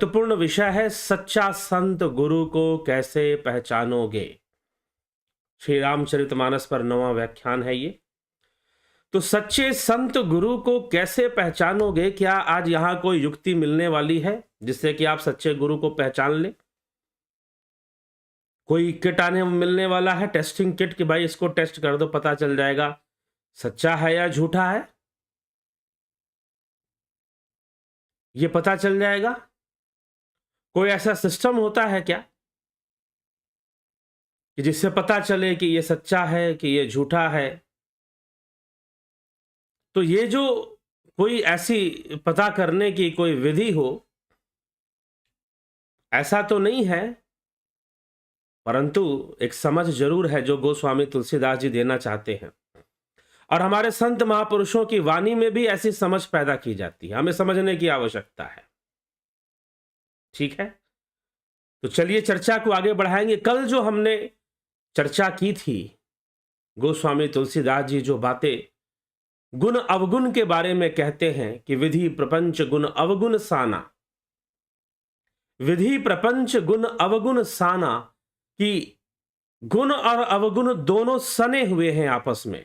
महत्वपूर्ण विषय है सच्चा संत गुरु को कैसे पहचानोगे। श्री रामचरितमानस पर 9वां व्याख्यान है ये। तो सच्चे संत गुरु को कैसे पहचानोगे, क्या आज यहां कोई युक्ति मिलने वाली है जिससे कि आप सच्चे गुरु को पहचान ले? कोई किट आने मिलने वाला है, टेस्टिंग किट, कि भाई इसको टेस्ट कर दो पता चल जाएगा सच्चा है या झूठा है, ये पता चल जाएगा? कोई ऐसा सिस्टम होता है क्या कि जिससे पता चले कि ये सच्चा है कि ये झूठा है? तो ये जो कोई ऐसी पता करने की कोई विधि हो, ऐसा तो नहीं है, परंतु एक समझ जरूर है जो गोस्वामी तुलसीदास जी देना चाहते हैं। और हमारे संत महापुरुषों की वाणी में भी ऐसी समझ पैदा की जाती है, हमें समझने की आवश्यकता है। ठीक है, तो चलिए चर्चा को आगे बढ़ाएंगे। कल जो हमने चर्चा की थी, गोस्वामी तुलसीदास जी जो बातें गुण अवगुण के बारे में कहते हैं कि विधि प्रपंच गुण अवगुण साना, विधि प्रपंच गुण अवगुण साना, कि गुण और अवगुण दोनों सने हुए हैं आपस में,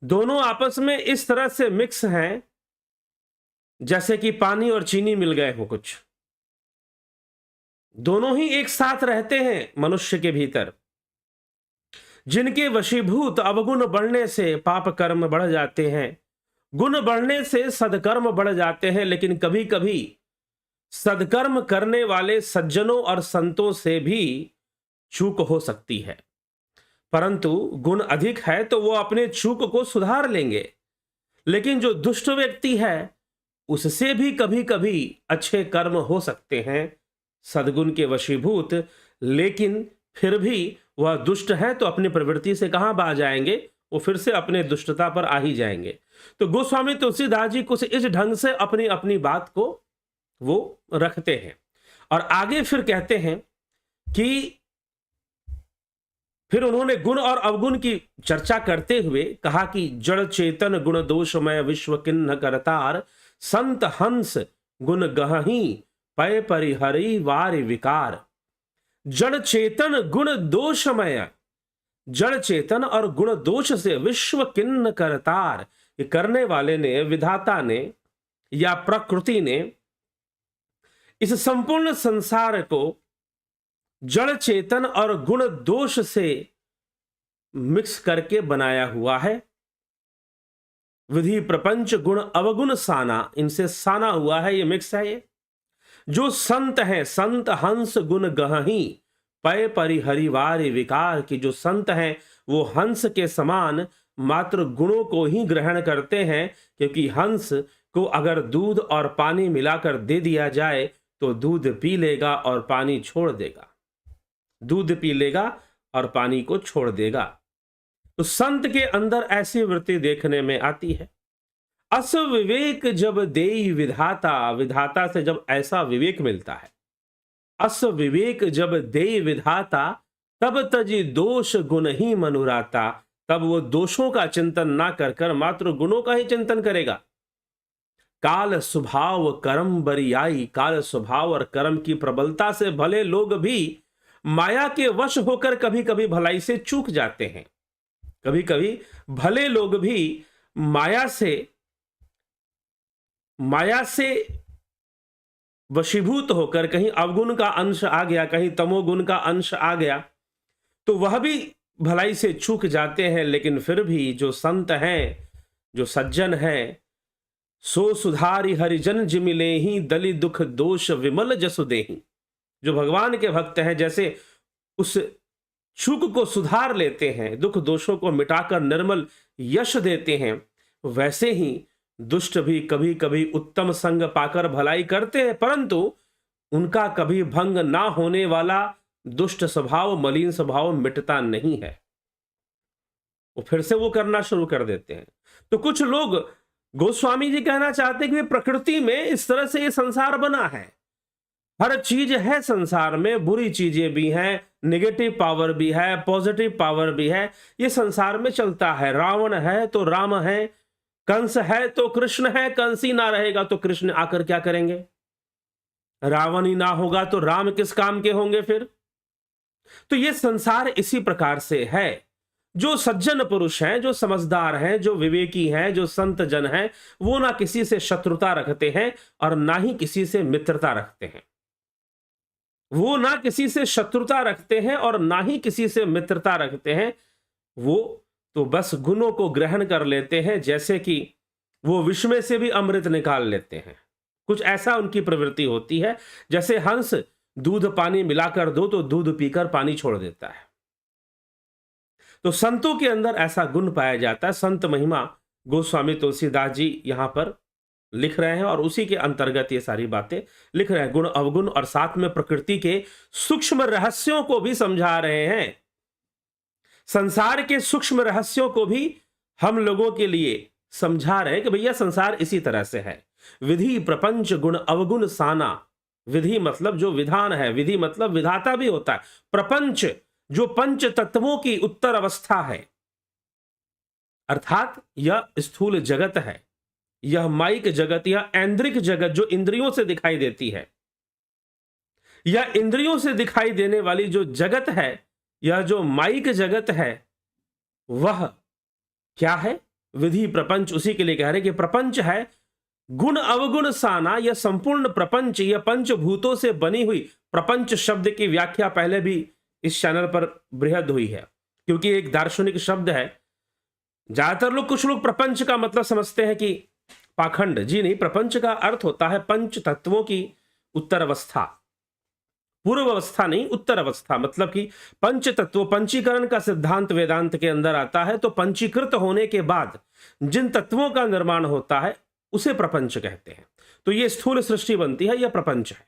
दोनों आपस में इस तरह से मिक्स हैं जैसे कि पानी और चीनी मिल गए हो। कुछ दोनों ही एक साथ रहते हैं मनुष्य के भीतर, जिनके वशीभूत अवगुण बढ़ने से पाप कर्म बढ़ जाते हैं, गुण बढ़ने से सदकर्म बढ़ जाते हैं। लेकिन कभी कभी सदकर्म करने वाले सज्जनों और संतों से भी चूक हो सकती है, परंतु गुण अधिक है तो वो अपने चूक को सुधार लेंगे। लेकिन जो दुष्ट व्यक्ति है उससे भी कभी कभी अच्छे कर्म हो सकते हैं सदगुण के वशीभूत, लेकिन फिर भी वह दुष्ट है तो अपनी प्रवृत्ति से कहां बाज जाएंगे, वो फिर से अपने दुष्टता पर आ ही जाएंगे। तो गोस्वामी तुलसीदास जी कुछ इस ढंग से अपनी अपनी बात को वो रखते हैं और आगे फिर कहते हैं कि फिर उन्होंने गुण और अवगुण की चर्चा करते हुए कहा कि जड़ चेतन गुण दोषमय विश्व किन्ह करतार, संत हंस गुण गहही पय परिहरी वार विकार। जड़ चेतन गुण दोषमय, जड़ चेतन और गुण दोष से विश्व किन्न करतार, ये करने वाले ने, विधाता ने या प्रकृति ने इस संपूर्ण संसार को जड़ चेतन और गुण दोष से मिक्स करके बनाया हुआ है। विधि प्रपंच गुण अवगुण साना, इनसे साना हुआ है, ये मिक्स है। ये जो संत हैं, संत हंस गुण गहही पय परिहरिवार विकार, की जो संत हैं वो हंस के समान मात्र गुणों को ही ग्रहण करते हैं, क्योंकि हंस को अगर दूध और पानी मिलाकर दे दिया जाए तो दूध पी लेगा और पानी छोड़ देगा, दूध पी लेगा और पानी को छोड़ देगा। तो संत के अंदर ऐसी वृत्ति देखने में आती है। अस विवेक जब देई विधाता, विधाता से जब ऐसा विवेक मिलता है, अस विवेक जब देई विधाता, तब तजी दोष गुण ही मनुराता, तब वो दोषों का चिंतन ना कर कर मात्र गुणों का ही चिंतन करेगा। काल स्वभाव कर्म बरियाई, काल स्वभाव और कर्म की प्रबलता से भले लोग भी माया के वश होकर कभी कभी भलाई से चूक जाते हैं। कभी कभी भले लोग भी माया से वशीभूत होकर कहीं अवगुण का अंश आ गया, कहीं तमोगुण का अंश आ गया, तो वह भी भलाई से चूक जाते हैं। लेकिन फिर भी जो संत हैं, जो सज्जन हैं, सो सुधारी हरिजन जिमिले ही दलि दुख दोष विमल जसु देहि, जो भगवान के भक्त हैं, जैसे उस चूक को सुधार लेते हैं, दुख दोषों को मिटाकर निर्मल यश देते हैं, वैसे ही दुष्ट भी कभी कभी उत्तम संग पाकर भलाई करते हैं, परंतु उनका कभी भंग ना होने वाला दुष्ट स्वभाव, मलिन स्वभाव मिटता नहीं है, वो फिर से वो करना शुरू कर देते हैं। तो कुछ लोग, गोस्वामी जी कहना चाहते हैं कि प्रकृति में इस तरह से ये संसार बना है, हर चीज है संसार में, बुरी चीजें भी हैं, नेगेटिव पावर भी है, पॉजिटिव पावर भी है, ये संसार में चलता है। रावण है तो राम है, कंस है तो कृष्ण है, कंस ही ना रहेगा तो कृष्ण आकर क्या करेंगे? रावण ही ना होगा तो राम किस काम के होंगे फिर? तो ये संसार इसी प्रकार से है। जो सज्जन पुरुष हैं, जो समझदार हैं, जो विवेकी हैं, जो संत जन हैं, वो ना किसी से शत्रुता रखते हैं और ना ही किसी से मित्रता रखते हैं। वो ना किसी से शत्रुता रखते हैं और ना ही किसी से मित्रता रखते हैं। वो तो बस गुणों को ग्रहण कर लेते हैं, जैसे कि वो विष में से भी अमृत निकाल लेते हैं। कुछ ऐसा उनकी प्रवृत्ति होती है। जैसे हंस दूध पानी मिलाकर दो तो दूध पीकर पानी छोड़ देता है। तो संतों के अंदर ऐसा गुण पाया जाता है। संत महिमा गोस्वामी तुलसीदास जी यहां पर लिख रहे हैं और उसी के अंतर्गत ये सारी बातें लिख रहे हैं। गुण अवगुण और साथ में प्रकृति के सूक्ष्म रहस्यों को भी समझा रहे हैं। संसार के सूक्ष्म रहस्यों को भी हम लोगों के लिए समझा रहे हैं कि भैया संसार इसी तरह से है। विधि प्रपंच गुण अवगुण साना। विधि मतलब जो विधान है, विधि मतलब विधाता भी होता है। प्रपंच जो पंच तत्वों की उत्तर अवस्था है, अर्थात यह स्थूल जगत है, यह माइक जगत, यह ऐन्द्रिक जगत जो इंद्रियों से दिखाई देती है, यह इंद्रियों से दिखाई देने वाली जो जगत है, यह जो माइक जगत है, वह क्या है? विधि प्रपंच। उसी के लिए कह रहे कि प्रपंच है गुण अवगुण साना। यह संपूर्ण प्रपंच, यह पंचभूतों से बनी हुई। प्रपंच शब्द की व्याख्या पहले भी इस चैनल पर बृहद हुई है, क्योंकि एक दार्शनिक शब्द है। ज्यादातर लोग, कुछ लोग प्रपंच का मतलब समझते हैं कि पाखंड। जी नहीं, प्रपंच का अर्थ होता है पंच तत्वों की उत्तर अवस्था। पूर्व अवस्था नहीं, उत्तर अवस्था। मतलब कि पंच तत्व, पंचीकरण का सिद्धांत वेदांत के अंदर आता है। तो पंचीकृत होने के बाद जिन तत्वों का निर्माण होता है उसे प्रपंच कहते हैं। तो यह स्थूल सृष्टि बनती है, यह प्रपंच है।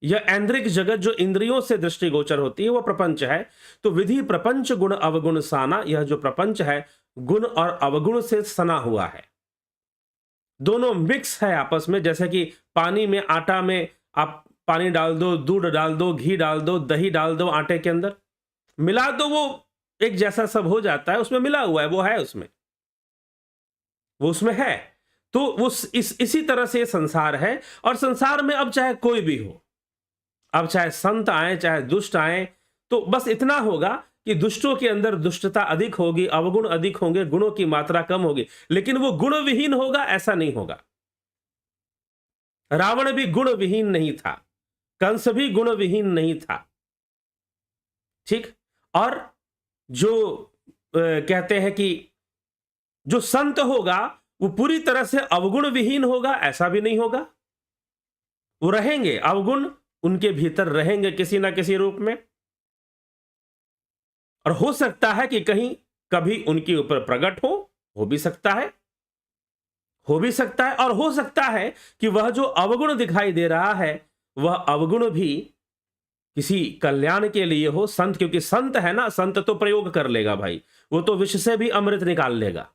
यह ऐन्द्रिक जगत जो इंद्रियों से दृष्टिगोचर होती है, वह प्रपंच है। तो विधि प्रपंच गुण अवगुण साना। यह जो प्रपंच है गुण और अवगुण से सना हुआ है, दोनों मिक्स है आपस में। जैसे कि पानी में, आटा में आप पानी डाल दो, दूध डाल दो, घी डाल दो, दही डाल दो, आटे के अंदर मिला दो, वो एक जैसा सब हो जाता है। उसमें मिला हुआ है, वो है उसमें, वो उसमें है। तो वो इसी तरह से संसार है। और संसार में अब चाहे कोई भी हो, अब चाहे संत आए चाहे दुष्ट आए, तो बस इतना होगा कि दुष्टों के अंदर दुष्टता अधिक होगी, अवगुण अधिक होंगे, गुणों की मात्रा कम होगी। लेकिन वो गुण विहीन होगा, ऐसा नहीं होगा। रावण भी गुण विहीन नहीं था, कंस भी गुण विहीन नहीं था। ठीक। और जो कहते हैं कि जो संत होगा वो पूरी तरह से अवगुण विहीन होगा, ऐसा भी नहीं होगा। वो रहेंगे, अवगुण उनके भीतर रहेंगे किसी ना किसी रूप में। और हो सकता है कि कहीं कभी उनके ऊपर प्रकट हो भी सकता है, हो भी सकता है। और हो सकता है कि वह जो अवगुण दिखाई दे रहा है, वह अवगुण भी किसी कल्याण के लिए हो। संत, क्योंकि संत है ना, संत तो प्रयोग कर लेगा भाई, वो तो विष से भी अमृत निकाल लेगा।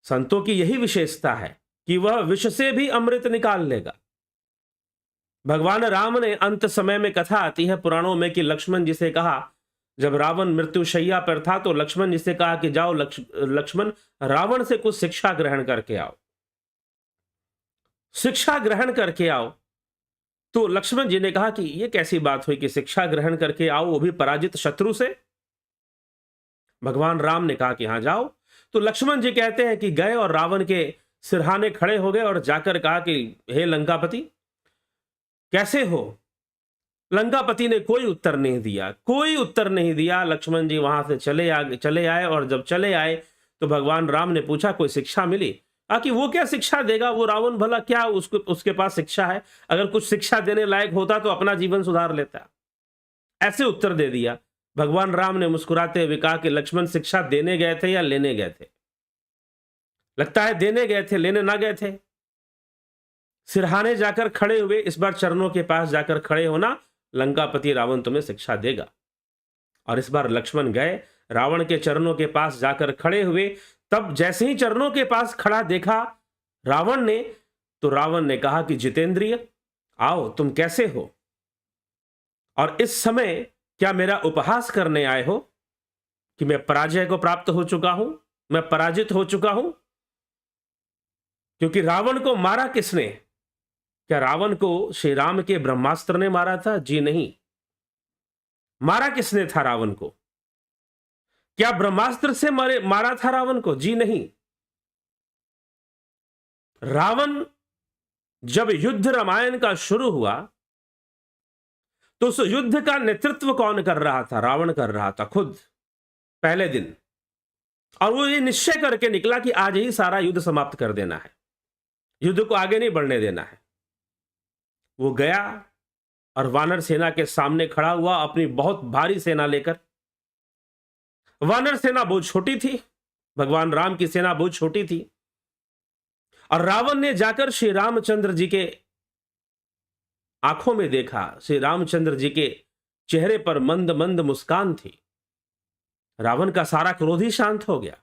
संतों की यही विशेषता है कि वह विष से भी अमृत निकाल लेगा। भगवान राम ने अंत समय में, कथा आती है पुराणों में, कि लक्ष्मण जी से कहा, जब रावण मृत्युशैया पर था, तो लक्ष्मण जी से कहा कि जाओ लक्ष्मण, रावण से कुछ शिक्षा ग्रहण करके आओ, शिक्षा ग्रहण करके आओ। तो लक्ष्मण जी ने कहा कि यह कैसी बात हुई कि शिक्षा ग्रहण करके आओ, वो भी पराजित शत्रु से। भगवान राम ने कहा कि हां जाओ। तो लक्ष्मण जी कहते हैं कि गए और रावण के सिरहाने खड़े हो गए और जाकर कहा कि हे लंकापति, कैसे हो? लंकापति ने कोई उत्तर नहीं दिया, कोई उत्तर नहीं दिया। लक्ष्मण जी वहां से चले आए। और जब चले आए तो भगवान राम ने पूछा कोई शिक्षा मिली? कि वो क्या शिक्षा देगा, वो रावण भला क्या उसके पास शिक्षा है? अगर कुछ शिक्षा देने लायक होता तो अपना जीवन सुधार लेता। ऐसे उत्तर दे दिया। भगवान राम ने मुस्कुराते हुए कहा कि लक्ष्मण, शिक्षा देने गए थे या लेने गए थे? लगता है देने गए थे, लेने ना गए थे। सिरहाने जाकर खड़े हुए, इस बार चरणों के पास जाकर खड़े होना, लंकापति रावण तुम्हें शिक्षा देगा। और इस बार लक्ष्मण गए, रावण के चरणों के पास जाकर खड़े हुए। तब जैसे ही चरणों के पास खड़ा देखा रावण ने, तो रावण ने कहा कि जितेंद्रिय, आओ, तुम कैसे हो? और इस समय क्या मेरा उपहास करने आए हो कि मैं पराजय को प्राप्त हो चुका हूं, मैं पराजित हो चुका हूं? क्योंकि रावण को मारा किसने? क्या रावण को श्री राम के ब्रह्मास्त्र ने मारा था? जी नहीं। मारा किसने था रावण को? क्या ब्रह्मास्त्र से मारा था रावण को? जी नहीं। रावण, जब युद्ध रामायण का शुरू हुआ तो उस युद्ध का नेतृत्व कौन कर रहा था? रावण कर रहा था खुद, पहले दिन। और वो ये निश्चय करके निकला कि आज ही सारा युद्ध समाप्त कर देना है, युद्ध को आगे नहीं बढ़ने देना है। वो गया और वानर सेना के सामने खड़ा हुआ अपनी बहुत भारी सेना लेकर। वानर सेना बहुत छोटी थी, भगवान राम की सेना बहुत छोटी थी। और रावण ने जाकर श्री रामचंद्र जी के आंखों में देखा। श्री रामचंद्र जी के चेहरे पर मंद मंद मुस्कान थी। रावण का सारा क्रोध ही शांत हो गया।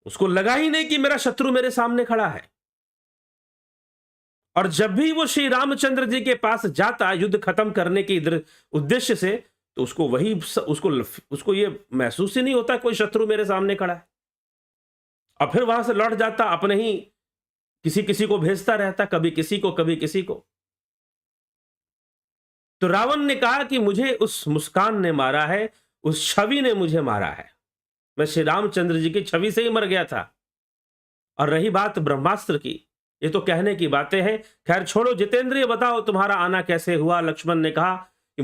उसको लगा ही नहीं कि मेरा शत्रु मेरे सामने खड़ा है। और जब भी वो श्री रामचंद्र जी के पास जाता युद्ध खत्म करने के उद्देश्य से, तो उसको ये महसूस ही नहीं होता कोई शत्रु मेरे सामने खड़ा है। और फिर वहां से लौट जाता, अपने ही किसी किसी को भेजता रहता, कभी किसी को कभी किसी को। तो रावण ने कहा कि मुझे उस मुस्कान ने मारा है, उस छवि ने मुझे मारा है। मैं श्री रामचंद्र जी की छवि से ही मर गया था। और रही बात ब्रह्मास्त्र की, ये तो कहने की बातें हैं। खैर छोड़ो जितेंद्र, ये बताओ तुम्हारा आना कैसे हुआ? लक्ष्मण ने कहा कि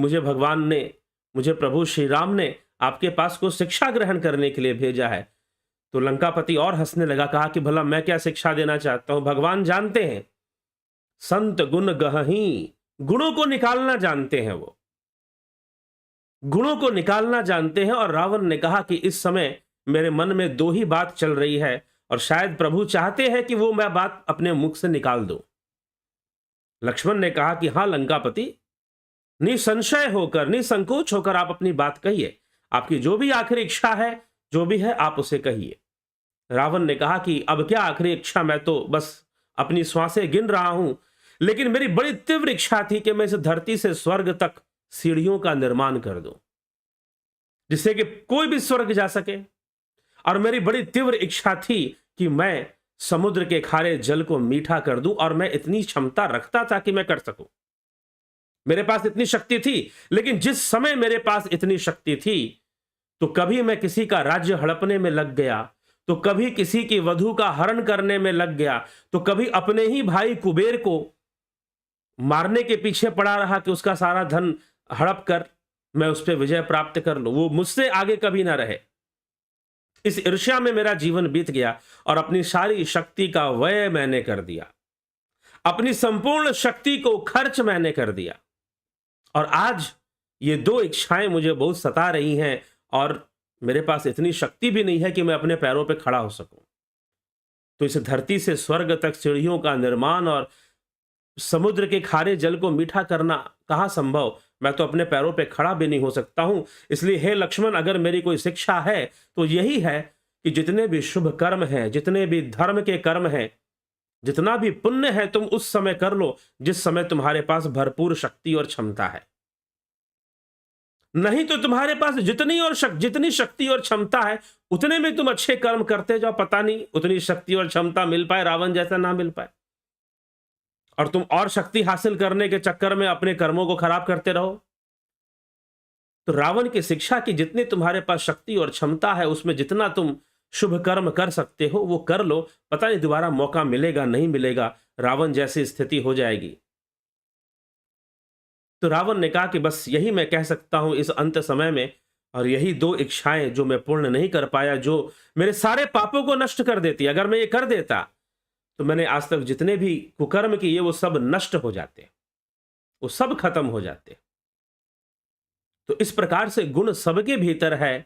मुझे प्रभु श्री राम ने आपके पास को शिक्षा ग्रहण करने के लिए भेजा है। तो लंकापति और हंसने लगा, कहा कि भला मैं क्या शिक्षा देना चाहता हूं? भगवान जानते हैं, संत गुण गहही, गुणों को निकालना जानते हैं, वो गुणों को निकालना जानते हैं। और रावण ने कहा कि इस समय मेरे मन में दो ही बात चल रही है, और शायद प्रभु चाहते हैं कि वो मैं बात अपने मुख से निकाल दूं। लक्ष्मण ने कहा कि हां लंकापति, निसंशय होकर, निसंकोच होकर आप अपनी बात कहिए। आपकी जो भी आखिरी इच्छा है, जो भी है, आप उसे कहिए। रावण ने कहा कि अब क्या आखिरी इच्छा, मैं तो बस अपनी श्वासें गिन रहा हूं, लेकिन मेरी बड़ी तीव्र इच्छा थी कि मैं इस धरती से स्वर्ग तक सीढ़ियों का निर्माण कर दूं, जिससे कि कोई भी स्वर्ग जा सके। और मेरी बड़ी तीव्र इच्छा थी कि मैं समुद्र के खारे जल को मीठा कर दूं, और मैं इतनी क्षमता रखता था कि मैं कर सकूं। मेरे पास इतनी शक्ति थी। लेकिन जिस समय मेरे पास इतनी शक्ति थी, तो कभी मैं किसी का राज्य हड़पने में लग गया, तो कभी किसी की वधू का हरण करने में लग गया, तो कभी अपने ही भाई कुबेर को मारने के पीछे पड़ा रहा कि उसका सारा धन हड़प कर मैं उस पर विजय प्राप्त कर लूं। वो मुझसे आगे कभी ना रहे। इस ईर्ष्या में मेरा जीवन बीत गया, और अपनी सारी शक्ति का व्यय मैंने कर दिया, अपनी संपूर्ण शक्ति को खर्च मैंने कर दिया। और आज ये दो इच्छाएं मुझे बहुत सता रही हैं, और मेरे पास इतनी शक्ति भी नहीं है कि मैं अपने पैरों पर खड़ा हो सकूं। तो इस धरती से स्वर्ग तक सीढ़ियों का निर्माण और समुद्र के खारे जल को मीठा करना कहां संभव? मैं तो अपने पैरों पे खड़ा भी नहीं हो सकता हूं। इसलिए हे लक्ष्मण, अगर मेरी कोई शिक्षा है तो यही है कि जितने भी शुभ कर्म हैं, जितने भी धर्म के कर्म हैं, जितना भी पुण्य है, तुम उस समय कर लो जिस समय तुम्हारे पास भरपूर शक्ति और क्षमता है। नहीं तो तुम्हारे पास जितनी शक्ति और क्षमता है, उतने में तुम अच्छे कर्म करते जाओ, पता नहीं उतनी शक्ति और क्षमता मिल पाए, रावण जैसा ना मिल पाए, और तुम और शक्ति हासिल करने के चक्कर में अपने कर्मों को खराब करते रहो। तो रावण की शिक्षा की जितनी तुम्हारे पास शक्ति और क्षमता है, उसमें जितना तुम शुभ कर्म कर सकते हो वो कर लो, पता नहीं दोबारा मौका मिलेगा नहीं मिलेगा, रावण जैसी स्थिति हो जाएगी। तो रावण ने कहा कि बस यही मैं कह सकता हूं इस अंत समय में, और यही दो इच्छाएं जो मैं पूर्ण नहीं कर पाया, जो मेरे सारे पापों को नष्ट कर देती। अगर मैं ये कर देता तो मैंने आज तक जितने भी कुकर्म किए वो सब नष्ट हो जाते, वो सब खत्म हो जाते। तो इस प्रकार से गुण सबके भीतर है,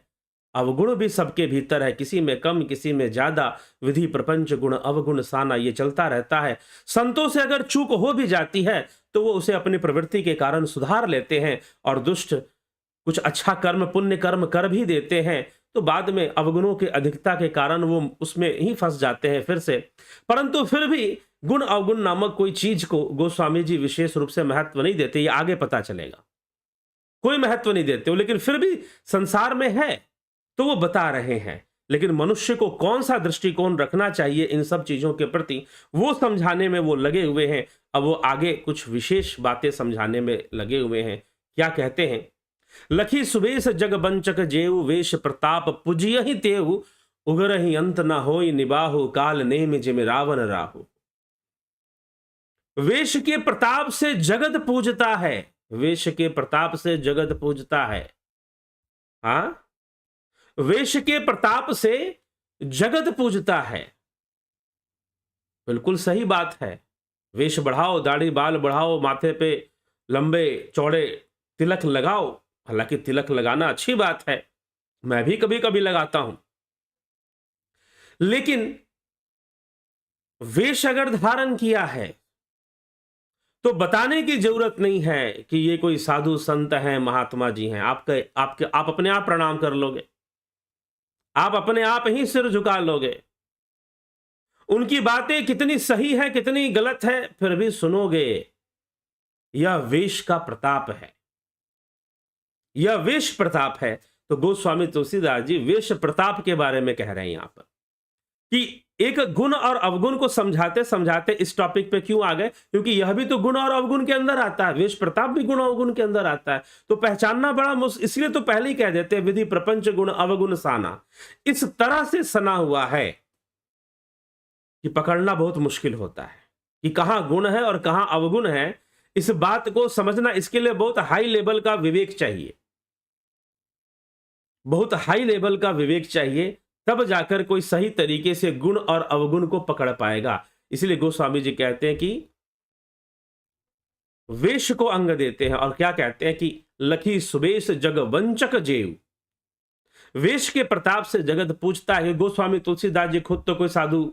अवगुण भी सबके भीतर है, किसी में कम किसी में ज्यादा। विधि प्रपंच गुण अवगुण साना, ये चलता रहता है। संतों से अगर चूक हो भी जाती है तो वो उसे अपनी प्रवृत्ति के कारण सुधार लेते हैं, और दुष्ट कुछ अच्छा कर्म पुण्य कर्म कर भी देते हैं तो बाद में अवगुणों की अधिकता के कारण वो उसमें ही फंस जाते हैं फिर से। परंतु फिर भी गुण अवगुण नामक कोई चीज को गोस्वामी जी विशेष रूप से महत्व नहीं देते, ये आगे पता चलेगा। कोई महत्व नहीं देते हो, लेकिन फिर भी संसार में है तो वो बता रहे हैं लेकिन मनुष्य को कौन सा दृष्टिकोण रखना चाहिए इन सब चीजों के प्रति, वो समझाने में वो लगे हुए हैं। अब वो आगे कुछ विशेष बातें समझाने में लगे हुए हैं। क्या कहते हैं? लखी सुबेश जग बंचक जेऊ, वेश प्रताप पुजियहि तेऊ, उगरहि अंत न होई निबाहु, काल नेम जिमि रावण राहु। वेश के प्रताप से जगत पूजता है, वेश के प्रताप से जगत पूजता है। हाँ, वेश के प्रताप से जगत पूजता है। बिल्कुल सही बात है। वेश बढ़ाओ, दाढ़ी बाल बढ़ाओ, माथे पे लंबे चौड़े तिलक लगाओ। हालांकि तिलक लगाना अच्छी बात है, मैं भी कभी कभी लगाता हूं, लेकिन वेश अगर धारण किया है तो बताने की जरूरत नहीं है कि ये कोई साधु संत हैं, महात्मा जी हैं। आप अपने आप प्रणाम कर लोगे, आप अपने आप ही सिर झुका लोगे। उनकी बातें कितनी सही है कितनी गलत है फिर भी सुनोगे। यह वेश का प्रताप है, यह वेश प्रताप है। तो गोस्वामी तुलसीदास जी वेश प्रताप के बारे में कह रहे हैं यहां पर कि एक गुण और अवगुण को समझाते समझाते इस टॉपिक पे क्यों आ गए, क्योंकि यह भी तो गुण और अवगुण के अंदर आता है, वेश प्रताप भी गुण अवगुण के अंदर आता है। तो पहचानना बड़ा इसलिए तो पहले ही कह देते हैं विधि प्रपंच गुण अवगुण साना। इस तरह से सना हुआ है कि पकड़ना बहुत मुश्किल होता है कि कहां गुण है और कहां अवगुण है। इस बात को समझना, इसके लिए बहुत हाई लेवल का विवेक चाहिए, बहुत हाई लेवल का विवेक चाहिए, तब जाकर कोई सही तरीके से गुण और अवगुण को पकड़ पाएगा। इसलिए गोस्वामी जी कहते हैं कि वेश को अंग देते हैं और क्या कहते हैं कि लखी सुबेश जग वंचक जेव, वेश के प्रताप से जगत पूछता है। गोस्वामी तुलसीदास जी खुद तो कोई साधु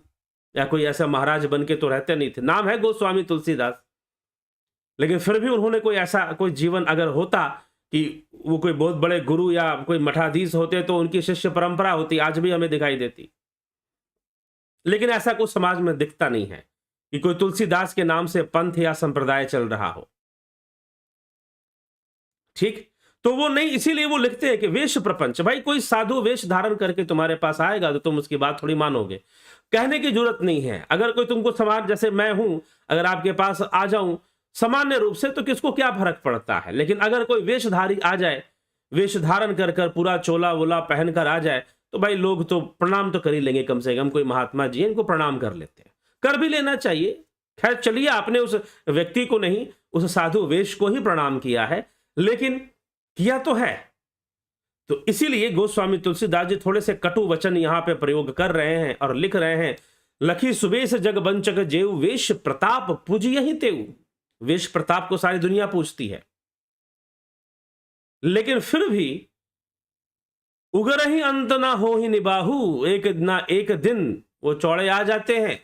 या कोई ऐसा महाराज बन के तो रहते नहीं थे, नाम है गोस्वामी तुलसीदास, लेकिन फिर भी उन्होंने कोई ऐसा कोई जीवन अगर होता कि वो कोई बहुत बड़े गुरु या कोई मठाधीश होते तो उनकी शिष्य परंपरा होती, आज भी हमें दिखाई देती। लेकिन ऐसा कुछ समाज में दिखता नहीं है कि कोई तुलसीदास के नाम से पंथ या संप्रदाय चल रहा हो। ठीक, तो वो नहीं, इसीलिए वो लिखते हैं कि वेश प्रपंच, भाई कोई साधु वेश धारण करके तुम्हारे पास आएगा तो तुम उसकी बात थोड़ी मानोगे। कहने की जरूरत नहीं है। अगर कोई तुमको समाज, जैसे मैं हूं, अगर आपके पास आ जाऊं सामान्य रूप से तो किसको क्या फर्क पड़ता है, लेकिन अगर कोई वेशधारी आ जाए, वेश धारण कर कर पूरा चोला वोला पहनकर आ जाए तो भाई लोग तो प्रणाम तो कर ही लेंगे, कम से कम कोई महात्मा जी इनको प्रणाम कर लेते हैं, कर भी लेना चाहिए। खैर चलिए, आपने उस व्यक्ति को नहीं, उस साधु वेश को ही प्रणाम किया है, लेकिन किया तो है। तो इसीलिए गोस्वामी तुलसीदास जी थोड़े से कटु वचन यहां पे प्रयोग कर रहे हैं और लिख रहे हैं, लखी सुबेश जग बंचक जेऊ, वेश प्रताप पूजियहि तेऊ। वेश प्रताप को सारी दुनिया पूछती है, लेकिन फिर भी उगरहि अंत ना हो ही निबाहु, एक ना एक दिन वो चौड़े आ जाते हैं,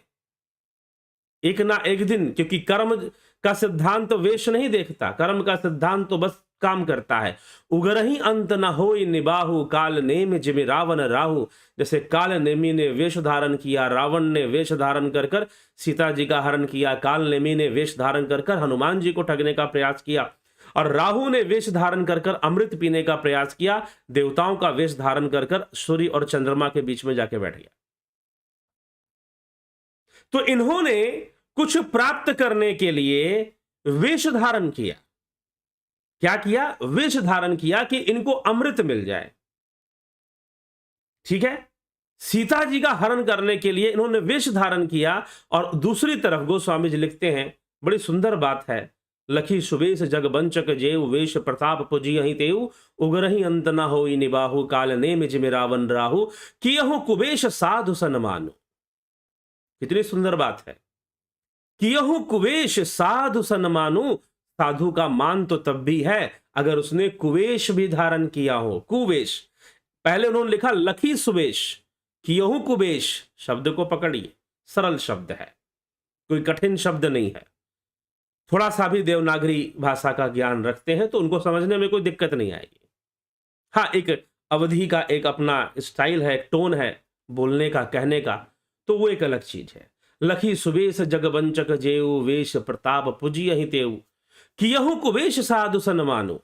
एक ना एक दिन। क्योंकि कर्म का सिद्धांत तो वेश नहीं देखता, कर्म का सिद्धांत तो बस काम करता है। उगरहि अंत न होई निबाहु, काल नेम जिमि रावण राहु। जैसे काल नेमी ने वेश धारण किया, रावण ने वेश धारण कर कर सीता जी का हरण किया, काल नेमी ने वेश धारण कर कर हनुमान जी को ठगने का प्रयास किया, और राहु ने वेश धारण कर कर अमृत पीने का प्रयास किया, देवताओं का वेश धारण कर कर सूर्य और चंद्रमा के बीच में जाके बैठ गया। तो इन्होंने कुछ प्राप्त करने के लिए वेश धारण किया। क्या किया? वेश धारण किया कि इनको अमृत मिल जाए। ठीक है, सीता जी का हरण करने के लिए इन्होंने वेश धारण किया। और दूसरी तरफ गोस्वामी जी लिखते हैं, बड़ी सुंदर बात है, लखी सुबेश जग बंचक जेऊ, वेश प्रताप पुजियहि तेऊ, उगरहि अंत न होई निबाहु, काल नेम जिमि रावण राहु, कियहु कुबेश साधु सन मानु। कितनी सुंदर बात है, कियहु कुबेश साधु सन मानु। साधु का मान तो तब भी है अगर उसने कुवेश भी धारण किया हो। कुवेश, पहले उन्होंने लिखा लखी सुबेश, कियहु कुबेश, शब्द को पकड़िए, सरल शब्द है, कोई कठिन शब्द नहीं है। थोड़ा सा भी देवनागरी भाषा का ज्ञान रखते हैं तो उनको समझने में कोई दिक्कत नहीं आएगी। हाँ, एक अवधि का एक अपना स्टाइल है, टोन है बोलने का, कहने का, तो वो एक अलग चीज है। लखी सुबेश जगबंचक जेऊ, वेश प्रताप पुजियहि तेऊ, कियहु कुबेश साधु सन मानो।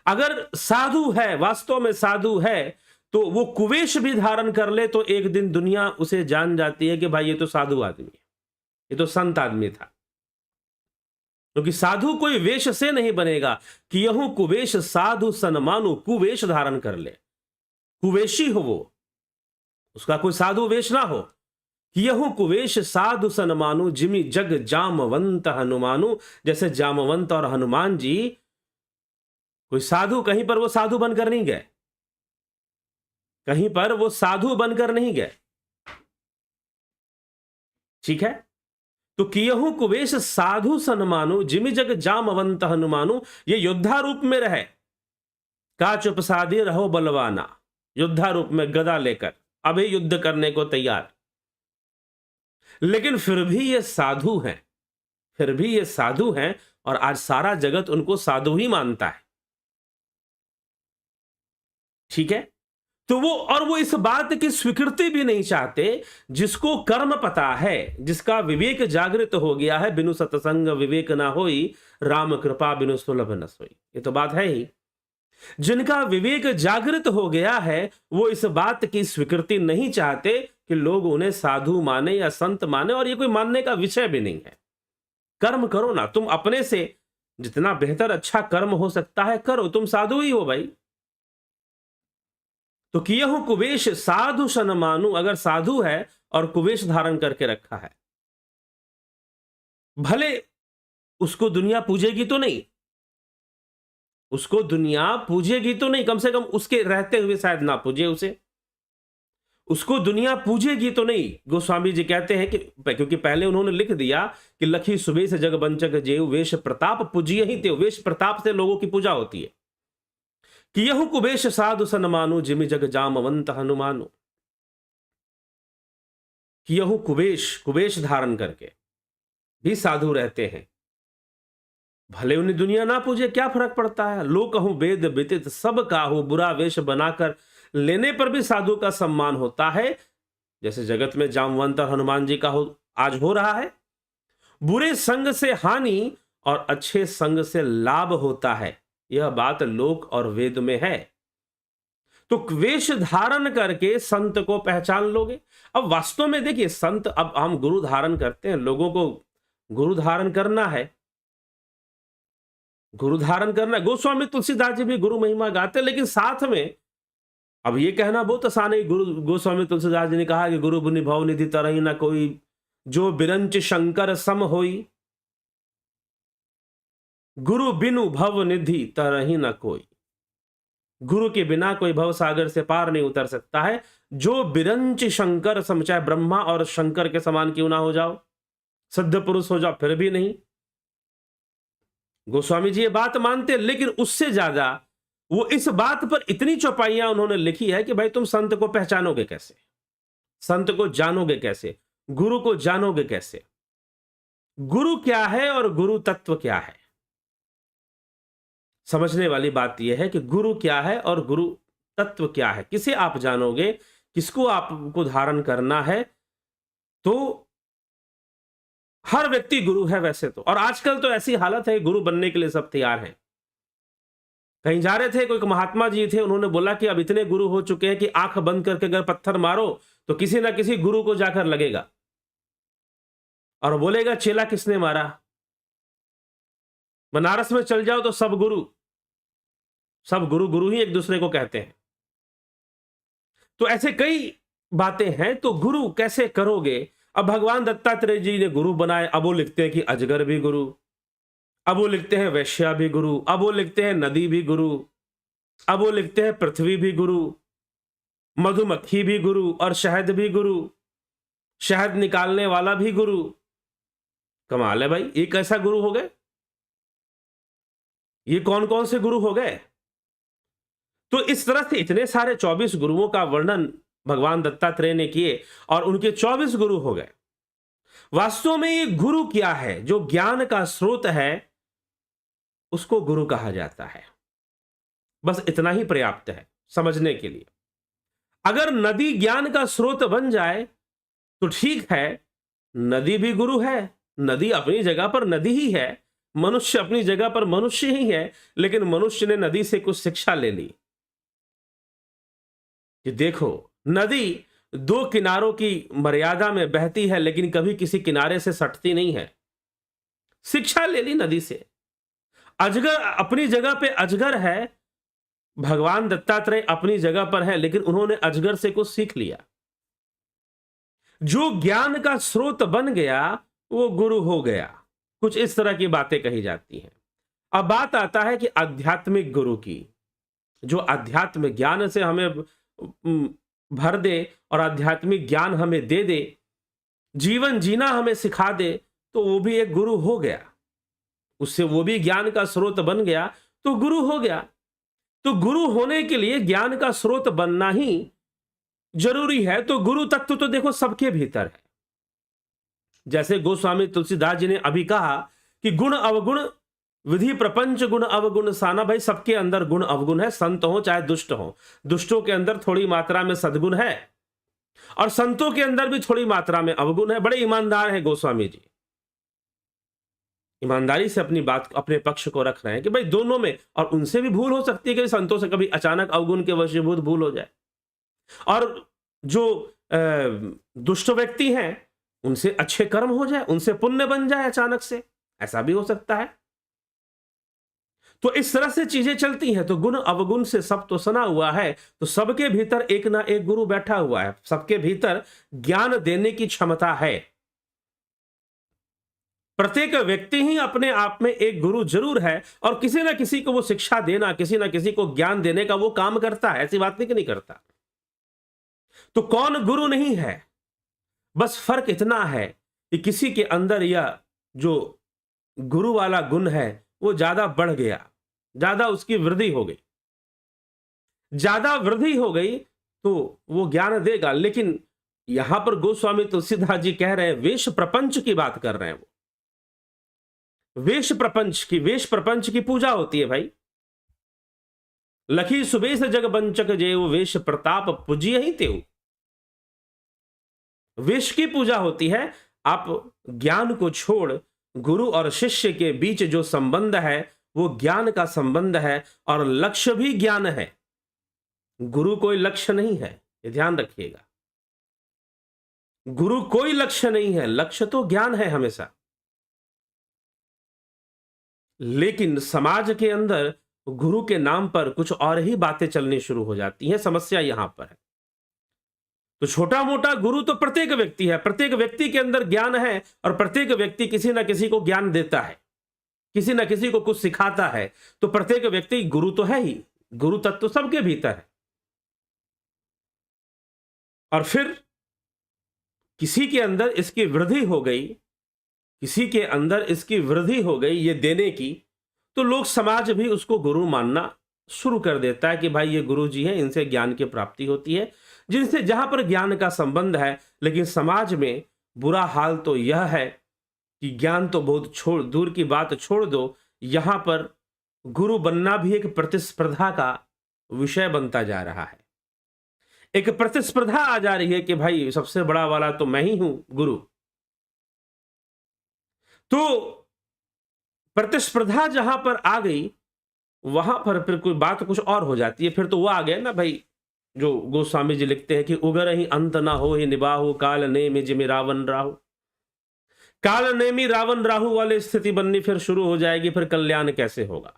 अगर साधु है, वास्तव में साधु है, तो वो कुवेश भी धारण कर ले तो एक दिन दुनिया उसे जान जाती है कि भाई ये तो साधु आदमी है, ये तो संत आदमी था। क्योंकि साधु कोई वेश से नहीं बनेगा कि यहू कुवेश साधु सन्मानु, कुवेश धारण कर ले, कुवेशी हो वो, उसका कोई साधु वेश ना हो। कि यहू कुवेश साधु सन्मानु जिमि जग जामवंत हनुमानु, जैसे जामवंत और हनुमान जी कोई साधु, कहीं पर वो साधु बनकर नहीं गए, कहीं पर वो साधु बनकर नहीं गए, ठीक है। तो कियहू कुवेश साधु सन्मानु जिमि जग जामवंत हनुमानु, ये योद्धा रूप में रहे, काच उपसादी रहो बलवाना, योद्धा रूप में गदा लेकर अभी युद्ध करने को तैयार। लेकिन फिर भी ये साधु हैं, फिर भी ये साधु हैं, और आज सारा जगत उनको साधु ही मानता है, ठीक है। तो वो इस बात की स्वीकृति भी नहीं चाहते, जिसको कर्म पता है, जिसका विवेक जागृत हो गया है, बिनु सत्संग विवेक ना होई, राम कृपा बिनु सुलभ न सोई, ये तो बात है ही। जिनका विवेक जागृत हो गया है वो इस बात की स्वीकृति नहीं चाहते कि लोग उन्हें साधु माने या संत माने, और ये कोई मानने का विषय भी नहीं है। कर्म करो ना, तुम अपने से जितना बेहतर अच्छा कर्म हो सकता है करो, तुम साधु ही हो भाई। तो कियहु कुवेश साधु सन्मानु, अगर साधु है और कुवेश धारण करके रखा है, भले उसको दुनिया पूजेगी तो नहीं, उसको दुनिया पूजेगी तो नहीं, कम से कम उसके रहते हुए शायद ना पूजे उसे, उसको दुनिया पूजेगी तो नहीं। गोस्वामी जी कहते हैं कि क्योंकि पहले उन्होंने लिख दिया कि लखी सुबेश जग बंचक जेव, वेश प्रताप पूजिए ही ते, वेश प्रताप से लोगों की पूजा होती है। कि यहु कुबेश साधु सन्मानु जिमि जग जामवंत हनुमानु, कि यहु कुबेश, कुबेश धारण करके भी साधु रहते हैं, भले उन्हें दुनिया ना पूजे क्या फर्क पड़ता है। लोग कहूं वेद विदित सब काहू, बुरा वेश बनाकर लेने पर भी साधु का सम्मान होता है, जैसे जगत में जामवंत और हनुमान जी का आज हो रहा है। बुरे संग से हानि और अच्छे संग से लाभ होता है, यह बात लोक और वेद में है। तो वेश धारण करके संत को पहचान लोगे। अब वास्तव में देखिए संत, अब हम गुरु धारण करते हैं, लोगों को गुरु धारण करना है, गुरु धारण करना है। गोस्वामी तुलसीदास जी भी गुरु महिमा गाते, लेकिन साथ में अब ये कहना बहुत आसान है। गुरु गोस्वामी तुलसीदास जी ने कहा कि गुरु बुनि भव निधि तरही ना कोई, जो बिरंच शंकर सम होई, गुरु बिनु भव निधि तरही ना कोई। गुरु के बिना कोई भव सागर से पार नहीं उतर सकता है। जो बिरंच शंकर सम, चाहे ब्रह्मा और शंकर के समान क्यों ना हो जाओ, सिद्ध पुरुष हो जाओ, फिर भी नहीं। गोस्वामी जी ये बात मानते, लेकिन उससे ज्यादा वो इस बात पर इतनी चौपाइयां उन्होंने लिखी है कि भाई तुम संत को पहचानोगे कैसे, संत को जानोगे कैसे, गुरु को जानोगे कैसे, गुरु क्या है और गुरु तत्व क्या है। समझने वाली बात यह है कि गुरु क्या है और गुरु तत्व क्या है, किसे आप जानोगे, किसको आपको धारण करना है। तो हर व्यक्ति गुरु है वैसे तो, और आजकल तो ऐसी हालत है गुरु बनने के लिए सब तैयार हैं। कहीं जा रहे थे, कोई महात्मा जी थे, उन्होंने बोला कि अब इतने गुरु हो चुके हैं कि आंख बंद करके अगर पत्थर मारो तो किसी ना किसी गुरु को जाकर लगेगा और बोलेगा चेला किसने मारा। बनारस में चल जाओ तो सब गुरु गुरु ही एक दूसरे को कहते हैं। तो ऐसे कई बातें हैं। तो गुरु कैसे करोगे। अब भगवान दत्तात्रेय जी ने गुरु बनाए, अब वो लिखते हैं कि अजगर भी गुरु, अब वो लिखते हैं वैश्या भी गुरु, अब वो लिखते हैं नदी भी गुरु, अब वो लिखते हैं पृथ्वी भी गुरु, मधुमक्खी भी गुरु और शहद भी गुरु, शहद निकालने वाला भी गुरु। कमाल है भाई, ये कैसा गुरु हो गए, ये कौन कौन से गुरु हो गए। तो इस तरह से इतने सारे 24 गुरुओं का वर्णन भगवान दत्तात्रेय ने किए और उनके 24 गुरु हो गए। वास्तव में ये गुरु क्या है, जो ज्ञान का स्रोत है उसको गुरु कहा जाता है। बस इतना ही पर्याप्त है समझने के लिए। अगर नदी ज्ञान का स्रोत बन जाए तो ठीक है, नदी भी गुरु है, नदी अपनी जगह पर नदी ही है, मनुष्य अपनी जगह पर मनुष्य ही है, लेकिन मनुष्य ने नदी से कुछ शिक्षा ले ली, कि देखो, नदी दो किनारों की मर्यादा में बहती है, लेकिन कभी किसी किनारे से सटती नहीं है। शिक्षा ले ली नदी से। अजगर अपनी जगह पे अजगर है, भगवान दत्तात्रेय अपनी जगह पर है, लेकिन उन्होंने अजगर से कुछ सीख लिया। जो ज्ञान का स्रोत बन गया वो गुरु हो गया। कुछ इस तरह की बातें कही जाती हैं। अब बात आता है कि आध्यात्मिक गुरु की, जो आध्यात्म ज्ञान से हमें भर दे और आध्यात्मिक ज्ञान हमें दे दे, जीवन जीना हमें सिखा दे, तो वो भी एक गुरु हो गया। उससे वो भी ज्ञान का स्रोत बन गया तो गुरु हो गया। तो गुरु होने के लिए ज्ञान का स्रोत बनना ही जरूरी है। तो गुरु तत्व तो देखो सबके भीतर है। जैसे गोस्वामी तुलसीदास जी ने अभी कहा कि गुण अवगुण विधि प्रपंच गुण अवगुण साना। भाई सबके अंदर गुण अवगुण है, संत हो चाहे दुष्ट हो। दुष्टों के अंदर थोड़ी मात्रा में सद्गुण है और संतों के अंदर भी थोड़ी मात्रा में अवगुण है। बड़े ईमानदार है गोस्वामी जी, ईमानदारी से अपनी बात, अपने पक्ष को रख रहे हैं कि भाई दोनों में, और उनसे भी भूल हो सकती है कि संतों से कभी अचानक अवगुण के वशीभूत भूल हो जाए, और जो दुष्ट व्यक्ति हैं उनसे अच्छे कर्म हो जाए, उनसे पुण्य बन जाए अचानक से, ऐसा भी हो सकता है। तो इस तरह से चीजें चलती हैं। तो गुण अवगुण से सब तो सना हुआ है। तो सबके भीतर एक ना एक गुरु बैठा हुआ है, सबके भीतर ज्ञान देने की क्षमता है। प्रत्येक व्यक्ति ही अपने आप में एक गुरु जरूर है, और किसी ना किसी को वो शिक्षा देना, किसी ना किसी को ज्ञान देने का वो काम करता है। ऐसी बात नहीं कि नहीं करता। तो कौन गुरु नहीं है, बस फर्क इतना है कि किसी के अंदर यह जो गुरु वाला गुण है वो ज्यादा बढ़ गया, ज्यादा उसकी वृद्धि हो गई, ज्यादा वृद्धि हो गई तो वो ज्ञान देगा। लेकिन यहां पर गोस्वामी तुलसीदास जी कह रहे हैं, वेश प्रपंच की बात कर रहे हैं। वो वेश प्रपंच की पूजा होती है भाई। लखी सुबेश जग बंचक जेव वेश प्रताप पूजिय ही तेऊ। वेश की पूजा होती है। आप ज्ञान को छोड़ गुरु और शिष्य के बीच जो संबंध है वो ज्ञान का संबंध है, और लक्ष्य भी ज्ञान है। गुरु कोई लक्ष्य नहीं है, ये ध्यान रखिएगा। गुरु कोई लक्ष्य नहीं है, लक्ष्य तो ज्ञान है हमेशा। लेकिन समाज के अंदर गुरु के नाम पर कुछ और ही बातें चलनी शुरू हो जाती हैं। समस्या यहां पर है। तो छोटा मोटा गुरु तो प्रत्येक व्यक्ति है, प्रत्येक व्यक्ति के अंदर ज्ञान है, और प्रत्येक व्यक्ति किसी ना किसी को ज्ञान देता है, किसी ना किसी को कुछ सिखाता है। तो प्रत्येक व्यक्ति गुरु तो है ही, गुरु तत्व तो सबके भीतर है। और फिर किसी के अंदर इसकी वृद्धि हो गई, किसी के अंदर इसकी वृद्धि हो गई ये देने की, तो लोग, समाज भी उसको गुरु मानना शुरू कर देता है कि भाई ये गुरु जी हैं, इनसे ज्ञान की प्राप्ति होती है, जिनसे जहां पर ज्ञान का संबंध है। लेकिन समाज में बुरा हाल तो यह है कि ज्ञान तो बहुत दूर की बात छोड़ दो, यहां पर गुरु बनना भी एक प्रतिस्पर्धा का विषय बनता जा रहा है। एक प्रतिस्पर्धा आ जा रही है कि भाई सबसे बड़ा वाला तो मैं ही हूं गुरु। तो प्रतिस्पर्धा जहां पर आ गई, वहां पर फिर कोई बात कुछ और हो जाती है। फिर तो वो आ गया ना भाई, जो गोस्वामी जी लिखते हैं कि उगर ही अंत ना हो ही निबाहु काल नेमि जिमि रावण राहु। काल नेमि रावण राहु वाली स्थिति बननी फिर शुरू हो जाएगी। फिर कल्याण कैसे होगा,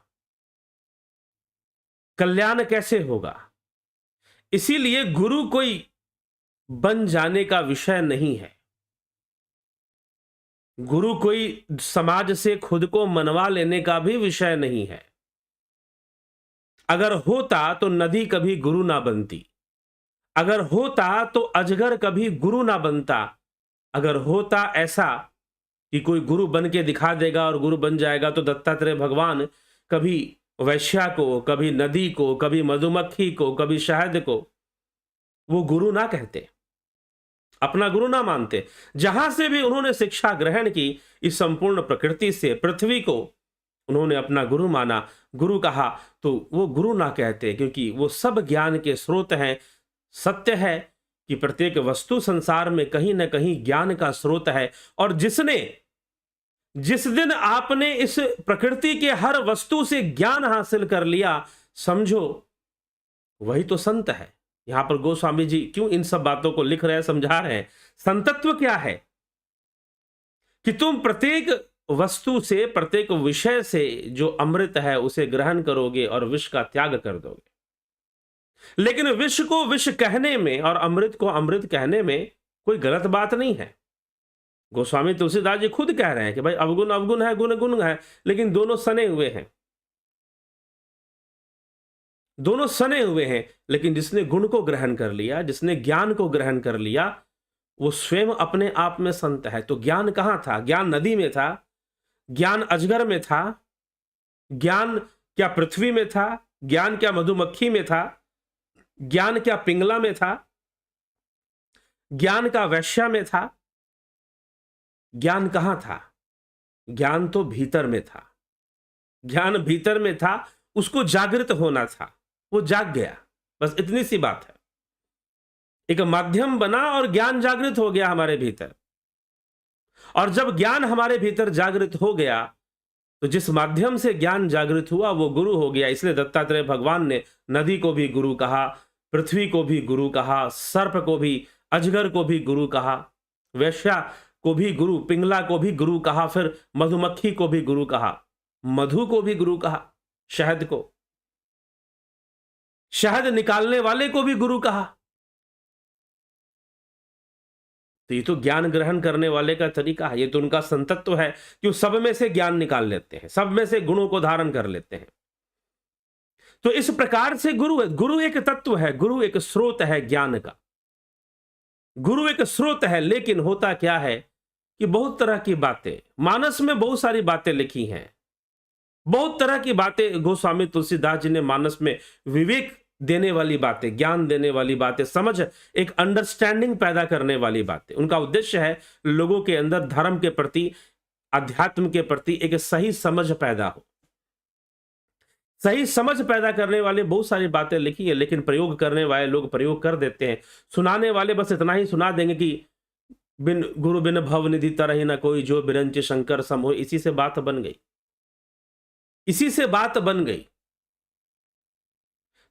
कल्याण कैसे होगा? इसीलिए गुरु कोई बन जाने का विषय नहीं है। गुरु कोई समाज से खुद को मनवा लेने का भी विषय नहीं है। अगर होता तो नदी कभी गुरु ना बनती, अगर होता तो अजगर कभी गुरु ना बनता, अगर होता ऐसा कि कोई गुरु बन के दिखा देगा और गुरु बन जाएगा, तो दत्तात्रेय भगवान कभी वैश्या को, कभी नदी को, कभी मधुमक्खी को, कभी शहद को वो गुरु ना कहते, अपना गुरु ना मानते। जहां से भी उन्होंने शिक्षा ग्रहण की, इस संपूर्ण प्रकृति से, पृथ्वी को उन्होंने अपना गुरु माना, गुरु कहा, तो वो गुरु ना कहते, क्योंकि वो सब ज्ञान के स्रोत हैं। सत्य है कि प्रत्येक वस्तु संसार में कहीं ना कहीं ज्ञान का स्रोत है, और जिस दिन आपने इस प्रकृति के हर वस्तु से ज्ञान हासिल कर लिया, समझो वही तो संत है। यहां पर गोस्वामी जी क्यों इन सब बातों को लिख रहे हैं, समझा रहे हैं। संतत्व क्या है कि तुम प्रत्येक वस्तु से, प्रत्येक विषय से जो अमृत है उसे ग्रहण करोगे और विष का त्याग कर दोगे। लेकिन विष को विष कहने में और अमृत को अमृत कहने में कोई गलत बात नहीं है। गोस्वामी तुलसीदास जी खुद कह रहे हैं कि भाई अवगुण अवगुण है, गुण गुण है, लेकिन दोनों सने हुए हैं, दोनों सने हुए हैं। लेकिन जिसने गुण को ग्रहण कर लिया, जिसने ज्ञान को ग्रहण कर लिया, वो स्वयं अपने आप में संत है। तो ज्ञान कहां था? ज्ञान नदी में था, ज्ञान अजगर में था, ज्ञान क्या पृथ्वी में था, ज्ञान क्या मधुमक्खी में था, ज्ञान क्या पिंगला में था, ज्ञान का वैश्या में था? ज्ञान कहां था? ज्ञान तो भीतर में था। ज्ञान भीतर में था, उसको जागृत होना था, वो जाग गया। बस इतनी सी बात है। एक माध्यम बना और ज्ञान जागृत हो गया हमारे भीतर। और जब ज्ञान हमारे भीतर जागृत हो गया तो जिस माध्यम से ज्ञान जागृत हुआ वो गुरु हो गया। इसलिए दत्तात्रेय भगवान ने नदी को भी गुरु कहा, पृथ्वी को भी गुरु कहा, सर्प को भी, अजगर को भी गुरु कहा, वैश्या को भी गुरु, पिंगला को भी गुरु कहा, फिर मधुमक्खी को भी गुरु कहा, मधु को भी गुरु कहा, शहद को, शहद निकालने वाले को भी गुरु कहा। तो ये तो ज्ञान ग्रहण करने वाले का तरीका है, ये तो उनका संतत्व है कि वो सब में से ज्ञान निकाल लेते हैं, सब में से गुणों को धारण कर लेते हैं। तो इस प्रकार से गुरु है। गुरु एक तत्व है, गुरु एक स्रोत है ज्ञान का, गुरु एक स्रोत है। लेकिन होता क्या है कि बहुत तरह की बातें, मानस में बहुत सारी बातें लिखी हैं, बहुत तरह की बातें गोस्वामी तुलसीदास जी ने मानस में विवेक देने वाली बातें, ज्ञान देने वाली बातें, समझ, एक अंडरस्टैंडिंग पैदा करने वाली बातें। उनका उद्देश्य है लोगों के अंदर धर्म के प्रति, अध्यात्म के प्रति एक सही समझ पैदा हो। सही समझ पैदा करने वाले बहुत सारी बातें लिखी है, लेकिन प्रयोग करने वाले लोग प्रयोग कर देते हैं। सुनाने वाले बस इतना ही सुना देंगे कि बिन गुरु बिन भव निधि तरहि न कोई, जो बिरंच शंकर सम हो। इसी से बात बन गई, इसी से बात बन गई।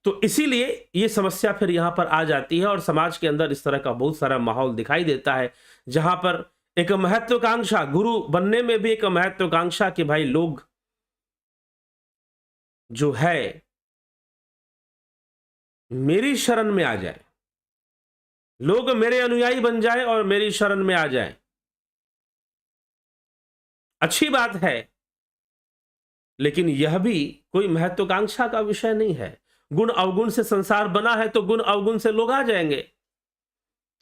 तो इसीलिए ये समस्या फिर यहां पर आ जाती है और समाज के अंदर इस तरह का बहुत सारा माहौल दिखाई देता है, जहां पर एक महत्वाकांक्षा, गुरु बनने में भी एक महत्वाकांक्षा कि भाई लोग जो है मेरी शरण में आ जाए, लोग मेरे अनुयायी बन जाए और मेरी शरण में आ जाए। अच्छी बात है, लेकिन यह भी कोई महत्वाकांक्षा का विषय नहीं है। गुण अवगुण से संसार बना है, तो गुण अवगुण से लोग आ जाएंगे।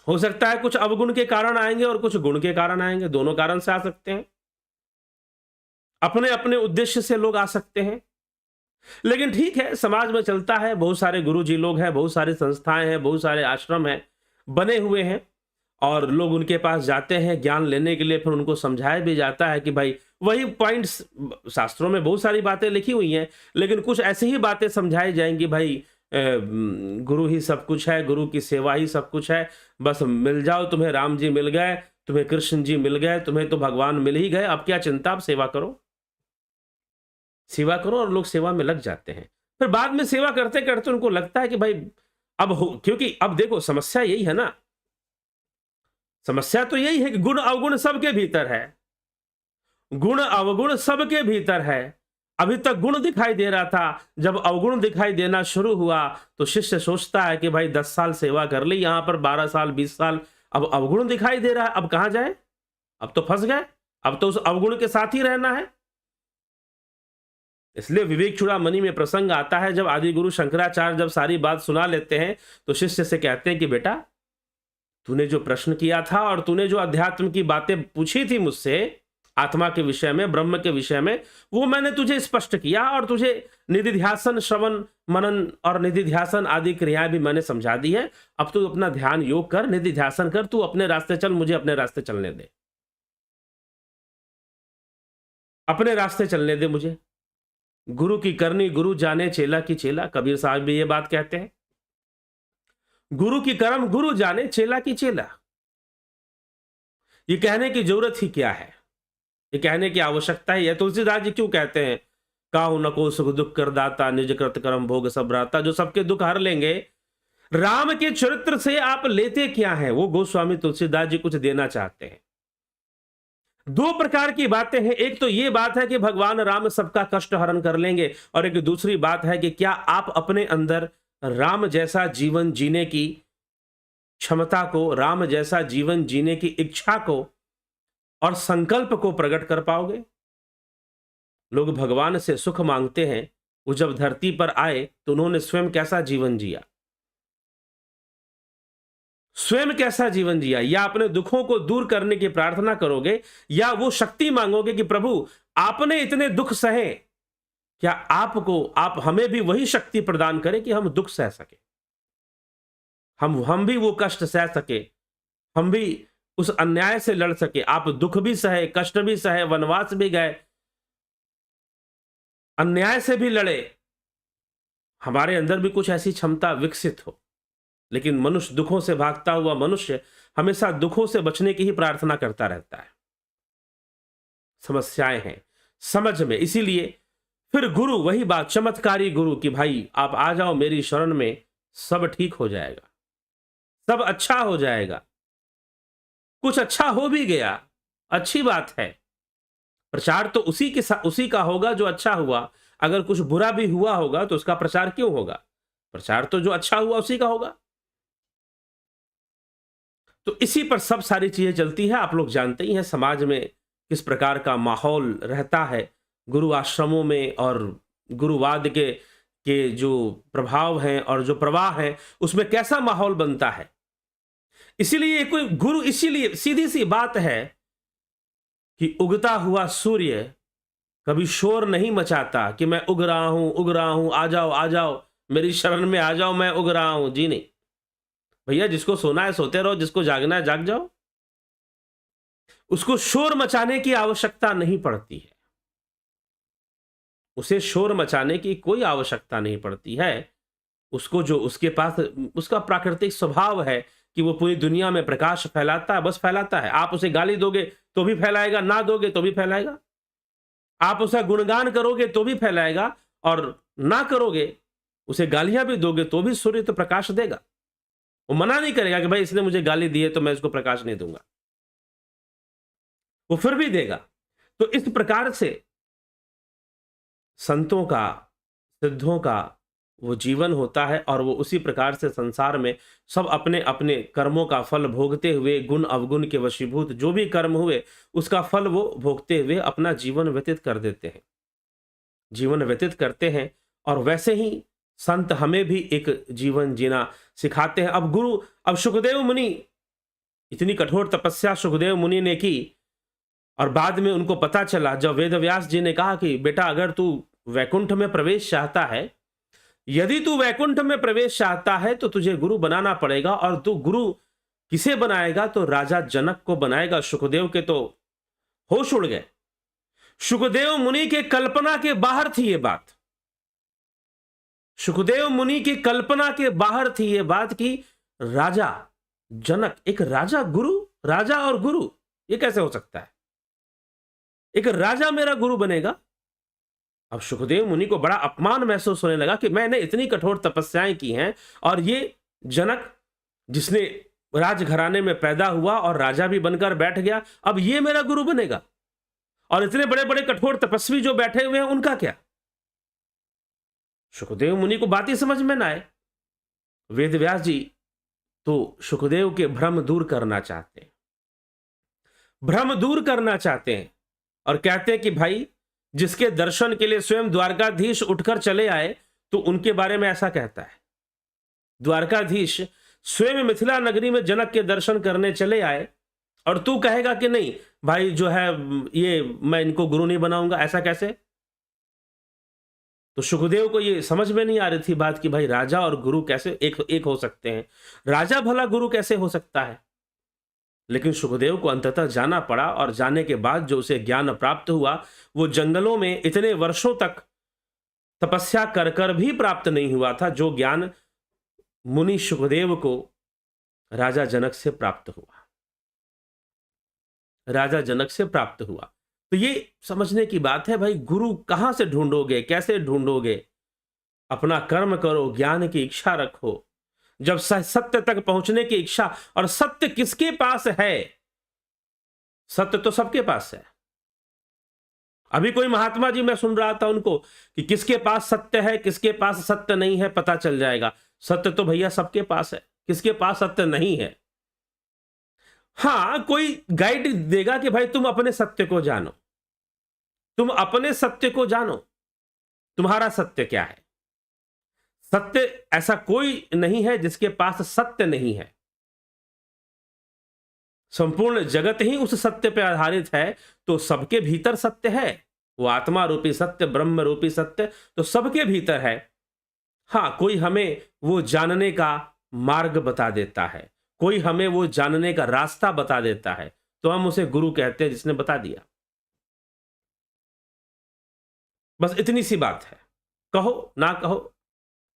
हो सकता है कुछ अवगुण के कारण आएंगे और कुछ गुण के कारण आएंगे, दोनों कारण से आ सकते हैं। अपने अपने उद्देश्य से लोग आ सकते हैं। लेकिन ठीक है, समाज में चलता है, बहुत सारे गुरुजी लोग हैं, बहुत सारी संस्थाएं हैं, बहुत सारे आश्रम हैं, बने हुए हैं, और लोग उनके पास जाते हैं ज्ञान लेने के लिए। फिर उनको समझाया भी जाता है कि भाई वही पॉइंट्स, शास्त्रों में बहुत सारी बातें लिखी हुई हैं, लेकिन कुछ ऐसी ही बातें समझाई जाएंगी, भाई गुरु ही सब कुछ है, गुरु की सेवा ही सब कुछ है, बस मिल जाओ, तुम्हें राम जी मिल गए, तुम्हें कृष्ण जी मिल गए, तुम्हें तो भगवान मिल ही गए, अब क्या चिंता, आप सेवा करो, सेवा करो। और लोग सेवा में लग जाते हैं। फिर बाद में सेवा करते करते उनको लगता है कि भाई अब हो, क्योंकि अब देखो समस्या यही है ना, समस्या तो यही है कि गुण अवगुण सबके भीतर है, गुण अवगुण सबके भीतर है। अभी तक गुण दिखाई दे रहा था, जब अवगुण दिखाई देना शुरू हुआ तो शिष्य सोचता है कि भाई 10 साल सेवा कर ली, यहां पर 12 साल 20 साल, अब अवगुण दिखाई दे रहा है, अब कहां जाए, अब तो फंस गए, अब तो उस अवगुण के साथ ही रहना है। इसलिए विवेक चूड़ामणि में प्रसंग आता है, जब आदि गुरु शंकराचार्य जब सारी बात सुना लेते हैं तो शिष्य से कहते हैं कि बेटा, तूने जो प्रश्न किया था और तूने जो अध्यात्म की बातें पूछी थी मुझसे, आत्मा के विषय में, ब्रह्म के विषय में, वो मैंने तुझे स्पष्ट किया, और तुझे निधिध्यासन, श्रवण मनन और निधिध्यासन आदि क्रियाएं भी मैंने समझा दी है। अब तू अपना ध्यान योग कर, निधिध्यासन कर, तू अपने रास्ते चल, मुझे अपने रास्ते चलने दे, अपने रास्ते चलने दे मुझे। गुरु की करनी गुरु जाने, चेला की चेला, कबीर साहब भी ये बात कहते हैं। गुरु की कर्म गुरु जाने, चेला की चेला। ये कहने की जरूरत ही क्या है, ये कहने की आवश्यकता है। तुलसीदास जी क्यों कहते हैं, काहू नको सुख दुख कर दाता, निज कृत कर्म भोग सब राता। जो सबके दुख हर लेंगे, राम के चरित्र से आप लेते क्या हैं, वो गोस्वामी तुलसीदास जी कुछ देना चाहते हैं। दो प्रकार की बातें हैं, एक तो ये बात है कि भगवान राम सबका कष्ट हरण कर लेंगे, और एक दूसरी बात है कि क्या आप अपने अंदर राम जैसा जीवन जीने की क्षमता को, राम जैसा जीवन जीने की इच्छा को और संकल्प को प्रकट कर पाओगे। लोग भगवान से सुख मांगते हैं, वो जब धरती पर आए तो उन्होंने स्वयं कैसा जीवन जिया, स्वयं कैसा जीवन जिया, या अपने दुखों को दूर करने की प्रार्थना करोगे, या वो शक्ति मांगोगे कि प्रभु आपने इतने दुख सहे, क्या आप हमें भी वही शक्ति प्रदान करें कि हम दुख सह सके, हम भी वो कष्ट सह सके, हम भी उस अन्याय से लड़ सके। आप दुख भी सहे, कष्ट भी सहे, वनवास भी गए, अन्याय से भी लड़े, हमारे अंदर भी कुछ ऐसी क्षमता विकसित हो। लेकिन मनुष्य, दुखों से भागता हुआ मनुष्य हमेशा दुखों से बचने की ही प्रार्थना करता रहता है। समस्याएं हैं समझ में, इसीलिए फिर गुरु, वही बात, चमत्कारी गुरु कि भाई आप आ जाओ मेरी शरण में, सब ठीक हो जाएगा, सब अच्छा हो जाएगा। कुछ अच्छा हो भी गया, अच्छी बात है, प्रचार तो उसी का होगा जो अच्छा हुआ। अगर कुछ बुरा भी हुआ होगा तो उसका प्रचार क्यों होगा? प्रचार तो जो अच्छा हुआ उसी का होगा। तो इसी पर सब सारी चीजें चलती है। आप लोग जानते ही हैं समाज में किस प्रकार का माहौल रहता है, गुरु आश्रमों में और गुरुवाद के जो प्रभाव हैं और जो प्रवाह है उसमें कैसा माहौल बनता है। इसीलिए कोई गुरु, इसीलिए सीधी सी बात है कि उगता हुआ सूर्य कभी शोर नहीं मचाता कि मैं उग रहा हूं, आ जाओ मेरी शरण में आ जाओ, मैं उग रहा हूं। जी नहीं भैया, जिसको सोना है सोते रहो, जिसको जागना है जाग जाओ। उसको शोर मचाने की आवश्यकता नहीं पड़ती है, उसे शोर मचाने की कोई आवश्यकता नहीं पड़ती है। उसको जो उसके पास उसका प्राकृतिक स्वभाव है कि वो पूरी दुनिया में प्रकाश फैलाता है, बस फैलाता है। आप उसे गाली दोगे तो भी फैलाएगा, ना दोगे तो भी फैलाएगा। आप उसे गुणगान करोगे तो भी फैलाएगा, और ना करोगे, उसे गालियां भी दोगे तो भी सूर्य तो प्रकाश देगा। वो मना नहीं करेगा कि भाई इसने मुझे गाली दी है तो मैं इसको प्रकाश नहीं दूंगा, वो फिर भी देगा। तो इस प्रकार से संतों का, सिद्धों का वो जीवन होता है, और वो उसी प्रकार से संसार में सब अपने अपने कर्मों का फल भोगते हुए, गुण अवगुण के वशीभूत जो भी कर्म हुए उसका फल वो भोगते हुए अपना जीवन व्यतीत कर देते हैं, जीवन व्यतीत करते हैं। और वैसे ही संत हमें भी एक जीवन जीना सिखाते हैं। अब सुखदेव मुनि, इतनी कठोर तपस्या सुखदेव मुनि ने की, और बाद में उनको पता चला जब वेदव्यास जी ने कहा कि बेटा अगर तू वैकुंठ में प्रवेश चाहता है, यदि तू वैकुंठ में प्रवेश चाहता है तो तुझे गुरु बनाना पड़ेगा। और तू गुरु किसे बनाएगा? तो राजा जनक को बनाएगा। सुखदेव के तो होश उड़ गए। सुखदेव मुनि के कल्पना के बाहर थी ये बात, सुखदेव मुनि की कल्पना के बाहर थी ये बात कि राजा जनक, एक राजा गुरु, राजा और गुरु, ये कैसे हो सकता है? एक राजा मेरा गुरु बनेगा। अब सुखदेव मुनि को बड़ा अपमान महसूस होने लगा कि मैंने इतनी कठोर तपस्याएं की हैं, और ये जनक जिसने राजघराने में पैदा हुआ और राजा भी बनकर बैठ गया, अब ये मेरा गुरु बनेगा। और इतने बड़े बड़े कठोर तपस्वी जो बैठे हुए हैं उनका क्या? सुखदेव मुनि को बात ही समझ में ना आए। वेदव्यास जी तो सुखदेव के भ्रम दूर करना चाहते हैं, भ्रम दूर करना चाहते हैं, और कहते हैं कि भाई जिसके दर्शन के लिए स्वयं द्वारकाधीश उठकर चले आए तो उनके बारे में ऐसा कहता है। द्वारकाधीश स्वयं मिथिला नगरी में जनक के दर्शन करने चले आए, और तू कहेगा कि नहीं भाई जो है ये मैं इनको गुरु नहीं बनाऊंगा, ऐसा कैसे? तो सुखदेव को ये समझ में नहीं आ रही थी बात कि भाई राजा और गुरु कैसे एक हो सकते हैं, राजा भला गुरु कैसे हो सकता है? लेकिन सुखदेव को अंततः जाना पड़ा, और जाने के बाद जो उसे ज्ञान प्राप्त हुआ वो जंगलों में इतने वर्षों तक तपस्या कर कर भी प्राप्त नहीं हुआ था, जो ज्ञान मुनि सुखदेव को राजा जनक से प्राप्त हुआ, राजा जनक से प्राप्त हुआ। तो ये समझने की बात है भाई, गुरु कहां से ढूंढोगे, कैसे ढूंढोगे? अपना कर्म करो, ज्ञान की इच्छा रखो, जब सत्य तक पहुंचने की इच्छा, और सत्य किसके पास है? सत्य तो सबके पास है। अभी कोई महात्मा जी, मैं सुन रहा था उनको कि किसके पास सत्य है, किसके पास सत्य नहीं है, पता चल जाएगा। सत्य तो भैया सबके पास है, किसके पास सत्य नहीं है? हां, कोई गाइड देगा कि भाई तुम अपने सत्य को जानो, तुम अपने सत्य को जानो, तुम्हारा सत्य क्या है। सत्य, ऐसा कोई नहीं है जिसके पास सत्य नहीं है। संपूर्ण जगत ही उस सत्य पर आधारित है, तो सबके भीतर सत्य है। वो आत्मा रूपी सत्य, ब्रह्म रूपी सत्य तो सबके भीतर है। हां, कोई हमें वो जानने का मार्ग बता देता है, कोई हमें वो जानने का रास्ता बता देता है, तो हम उसे गुरु कहते हैं, जिसने बता दिया। बस इतनी सी बात है। कहो ना कहो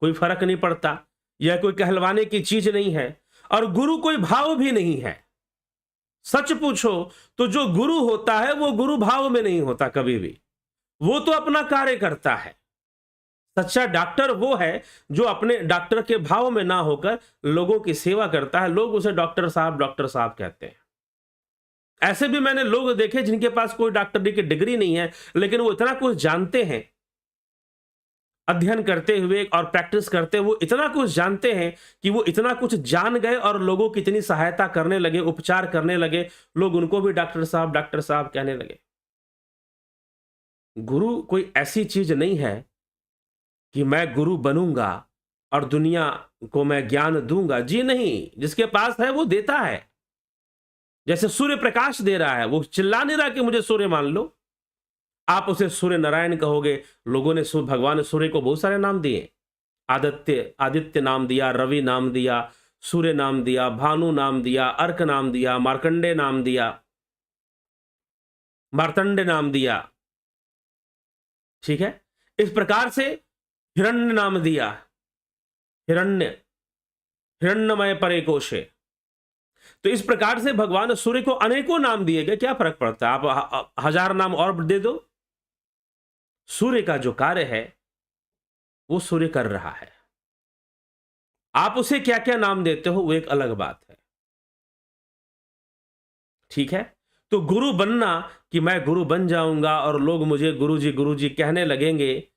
कोई फर्क नहीं पड़ता, यह कोई कहलवाने की चीज नहीं है, और गुरु कोई भाव भी नहीं है। सच पूछो तो जो गुरु होता है वो गुरु भाव में नहीं होता कभी भी, वो तो अपना कार्य करता है। सच्चा डॉक्टर वो है जो अपने डॉक्टर के भाव में ना होकर लोगों की सेवा करता है। लोग उसे डॉक्टर साहब कहते हैं। ऐसे भी मैंने लोग देखे जिनके पास कोई डॉक्टरी की डिग्री नहीं है, लेकिन वो इतना कुछ जानते हैं, अध्ययन करते हुए और प्रैक्टिस करते हुए वो इतना कुछ जानते हैं कि वो इतना कुछ जान गए और लोगों की इतनी सहायता करने लगे, उपचार करने लगे, लोग उनको भी डॉक्टर साहब कहने लगे। गुरु कोई ऐसी चीज नहीं है कि मैं गुरु बनूंगा और दुनिया को मैं ज्ञान दूंगा। जी नहीं, जिसके पास है वो देता है। जैसे सूर्य प्रकाश दे रहा है, वो चिल्ला नहीं रहा कि मुझे सूर्य मान लो। आप उसे सूर्य नारायण कहोगे। लोगों ने भगवान सूर्य को बहुत सारे नाम दिए। आदित्य नाम दिया, रवि नाम दिया, सूर्य नाम दिया, भानु नाम दिया, अर्क नाम दिया, मार्कंडे नाम दिया, मार्तंड नाम दिया। ठीक है, इस प्रकार से हिरण्य नाम दिया, हिरण्यमय परे कोशे। तो इस प्रकार से भगवान सूर्य को अनेकों नाम दिए गए। क्या फर्क पड़ता है, आप 1000 नाम और दे दो, सूर्य का जो कार्य है वो सूर्य कर रहा है। आप उसे क्या क्या नाम देते हो वो एक अलग बात है। ठीक है, तो गुरु बनना कि मैं गुरु बन जाऊंगा और लोग मुझे गुरु जी कहने लगेंगे,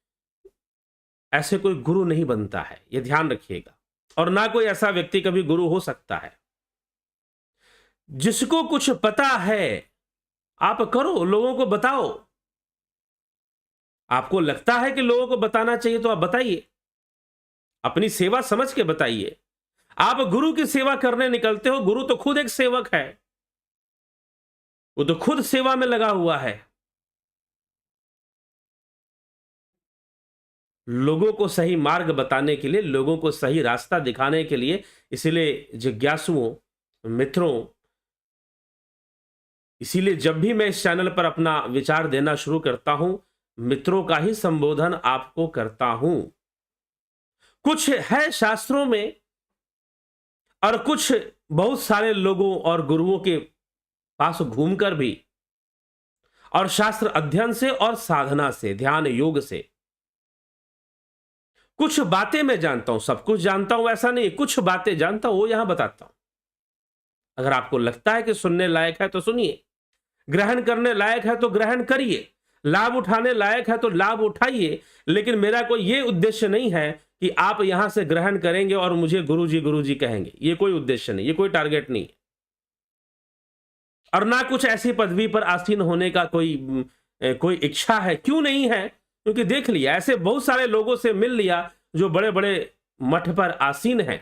ऐसे कोई गुरु नहीं बनता है, यह ध्यान रखिएगा। और ना कोई ऐसा व्यक्ति कभी गुरु हो सकता है। जिसको कुछ पता है आप करो, लोगों को बताओ। आपको लगता है कि लोगों को बताना चाहिए तो आप बताइए, अपनी सेवा समझ के बताइए। आप गुरु की सेवा करने निकलते हो, गुरु तो खुद एक सेवक है, वो तो खुद सेवा में लगा हुआ है। लोगों को सही मार्ग बताने के लिए, लोगों को सही रास्ता दिखाने के लिए। इसलिए जिज्ञासुओं, मित्रों, इसीलिए जब भी मैं इस चैनल पर अपना विचार देना शुरू करता हूं, मित्रों का ही संबोधन आपको करता हूं। कुछ है शास्त्रों में और कुछ बहुत सारे लोगों और गुरुओं के पास घूमकर भी, और शास्त्र अध्ययन से और साधना से, ध्यान योग से कुछ बातें मैं जानता हूं। सब कुछ जानता हूं ऐसा नहीं, कुछ बातें जानता हूं, वो यहां बताता हूं। अगर आपको लगता है कि सुनने लायक है तो सुनिए, ग्रहण करने लायक है तो ग्रहण करिए, लाभ उठाने लायक है तो लाभ उठाइए। लेकिन मेरा कोई ये उद्देश्य नहीं है कि आप यहां से ग्रहण करेंगे और मुझे गुरुजी कहेंगे। ये कोई उद्देश्य नहीं, ये कोई टारगेट नहीं है। और ना कुछ ऐसी पदवी पर आसीन होने का कोई इच्छा है। क्यों नहीं है? क्योंकि देख लिया, ऐसे बहुत सारे लोगों से मिल लिया जो बड़े बड़े मठ पर आसीन हैं।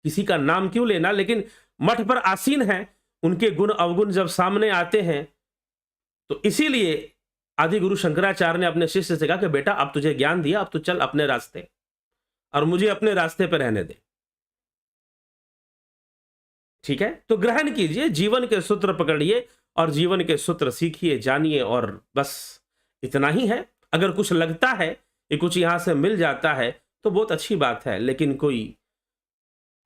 किसी का नाम क्यों लेना, लेकिन मठ पर आसीन हैं। उनके गुण अवगुण जब सामने आते हैं तो इसीलिए आदि गुरु शंकराचार्य ने अपने शिष्य से कहा कि बेटा अब तुझे ज्ञान दिया, अब तू चल अपने रास्ते और मुझे अपने रास्ते पर रहने दे। ठीक है, तो ग्रहण कीजिए, जीवन के सूत्र पकड़िए और जीवन के सूत्र सीखिए, जानिए, और बस इतना ही है। अगर कुछ लगता है कि कुछ यहां से मिल जाता है तो बहुत अच्छी बात है, लेकिन कोई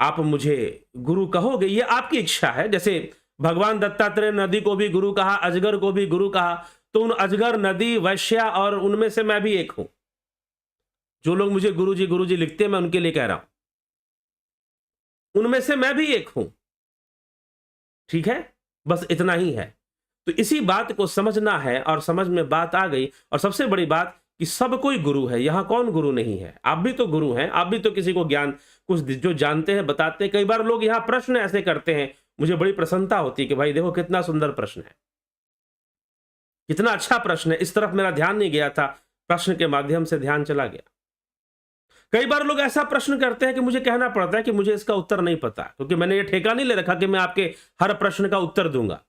आप मुझे गुरु कहोगे ये आपकी इच्छा है। जैसे भगवान दत्तात्रेय नदी को भी गुरु कहा, अजगर को भी गुरु कहा, तो उन अजगर, नदी, वैश्या और उनमें से मैं भी एक हूं। जो लोग मुझे गुरुजी लिखते हैं मैं उनके लिए कह रहा हूं। उनमें से मैं भी एक हूं। ठीक है, बस इतना ही है। तो इसी बात को समझना है, और समझ में बात आ गई। और सबसे बड़ी बात कि सब कोई गुरु है, यहां कौन गुरु नहीं है? आप भी तो गुरु हैं, आप भी तो किसी को ज्ञान कुछ जो जानते हैं बताते हैं। कई बार लोग यहां प्रश्न ऐसे करते हैं, मुझे बड़ी प्रसन्नता होती है कि भाई देखो कितना सुंदर प्रश्न है, कितना अच्छा प्रश्न है। इस तरफ मेरा ध्यान नहीं गया था, प्रश्न के माध्यम से ध्यान चला गया। कई बार लोग ऐसा प्रश्न करते हैं कि मुझे कहना पड़ता है कि मुझे इसका उत्तर नहीं पता, क्योंकि मैंने ये ठेका नहीं ले रखा कि मैं आपके हर प्रश्न का उत्तर दूंगा।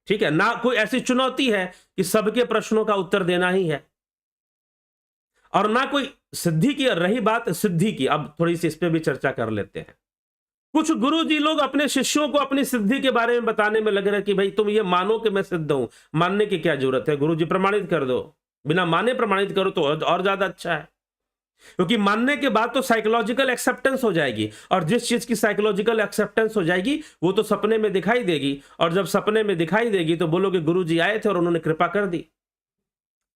ठीक है ना, कोई ऐसी चुनौती है कि सबके प्रश्नों का उत्तर देना ही है, और ना कोई सिद्धि की। रही बात सिद्धि की, अब थोड़ी सी इस पे भी चर्चा कर लेते हैं। कुछ गुरु जी लोग अपने शिष्यों को अपनी सिद्धि के बारे में बताने में लग रहे कि भाई तुम ये मानो कि मैं सिद्ध हूं। मानने की क्या जरूरत है, गुरु जी प्रमाणित कर दो। बिना माने प्रमाणित करो तो और ज्यादा अच्छा है, क्योंकि मानने के बाद तो साइकोलॉजिकल एक्सेप्टेंस हो जाएगी, और जिस चीज की साइकोलॉजिकल एक्सेप्टेंस हो जाएगी वो तो सपने में दिखाई देगी, और जब सपने में दिखाई देगी तो बोलोगे गुरु जी आए थे और उन्होंने कृपा कर दी।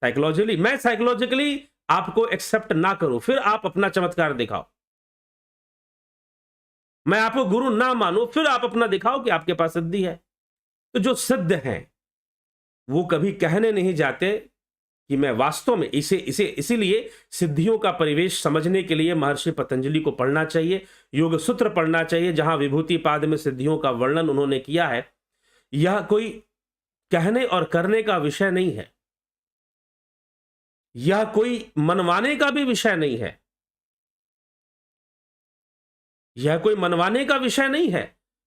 साइकोलॉजिकली, मैं साइकोलॉजिकली आपको एक्सेप्ट ना करूं, फिर आप अपना चमत्कार दिखाओ। मैं आपको गुरु ना मानूं, फिर आप अपना दिखाओ कि आपके पास सिद्धि है। तो जो सिद्ध हैं वो कभी कहने नहीं जाते कि मैं वास्तव में इसे इसे इसीलिए सिद्धियों का परिवेश समझने के लिए महर्षि पतंजलि को पढ़ना चाहिए, योग सूत्र पढ़ना चाहिए, जहां विभूति पाद में सिद्धियों का वर्णन उन्होंने किया है। यह कोई कहने और करने का विषय नहीं है, यह कोई मनवाने का भी विषय नहीं है, यह कोई मनवाने का विषय नहीं है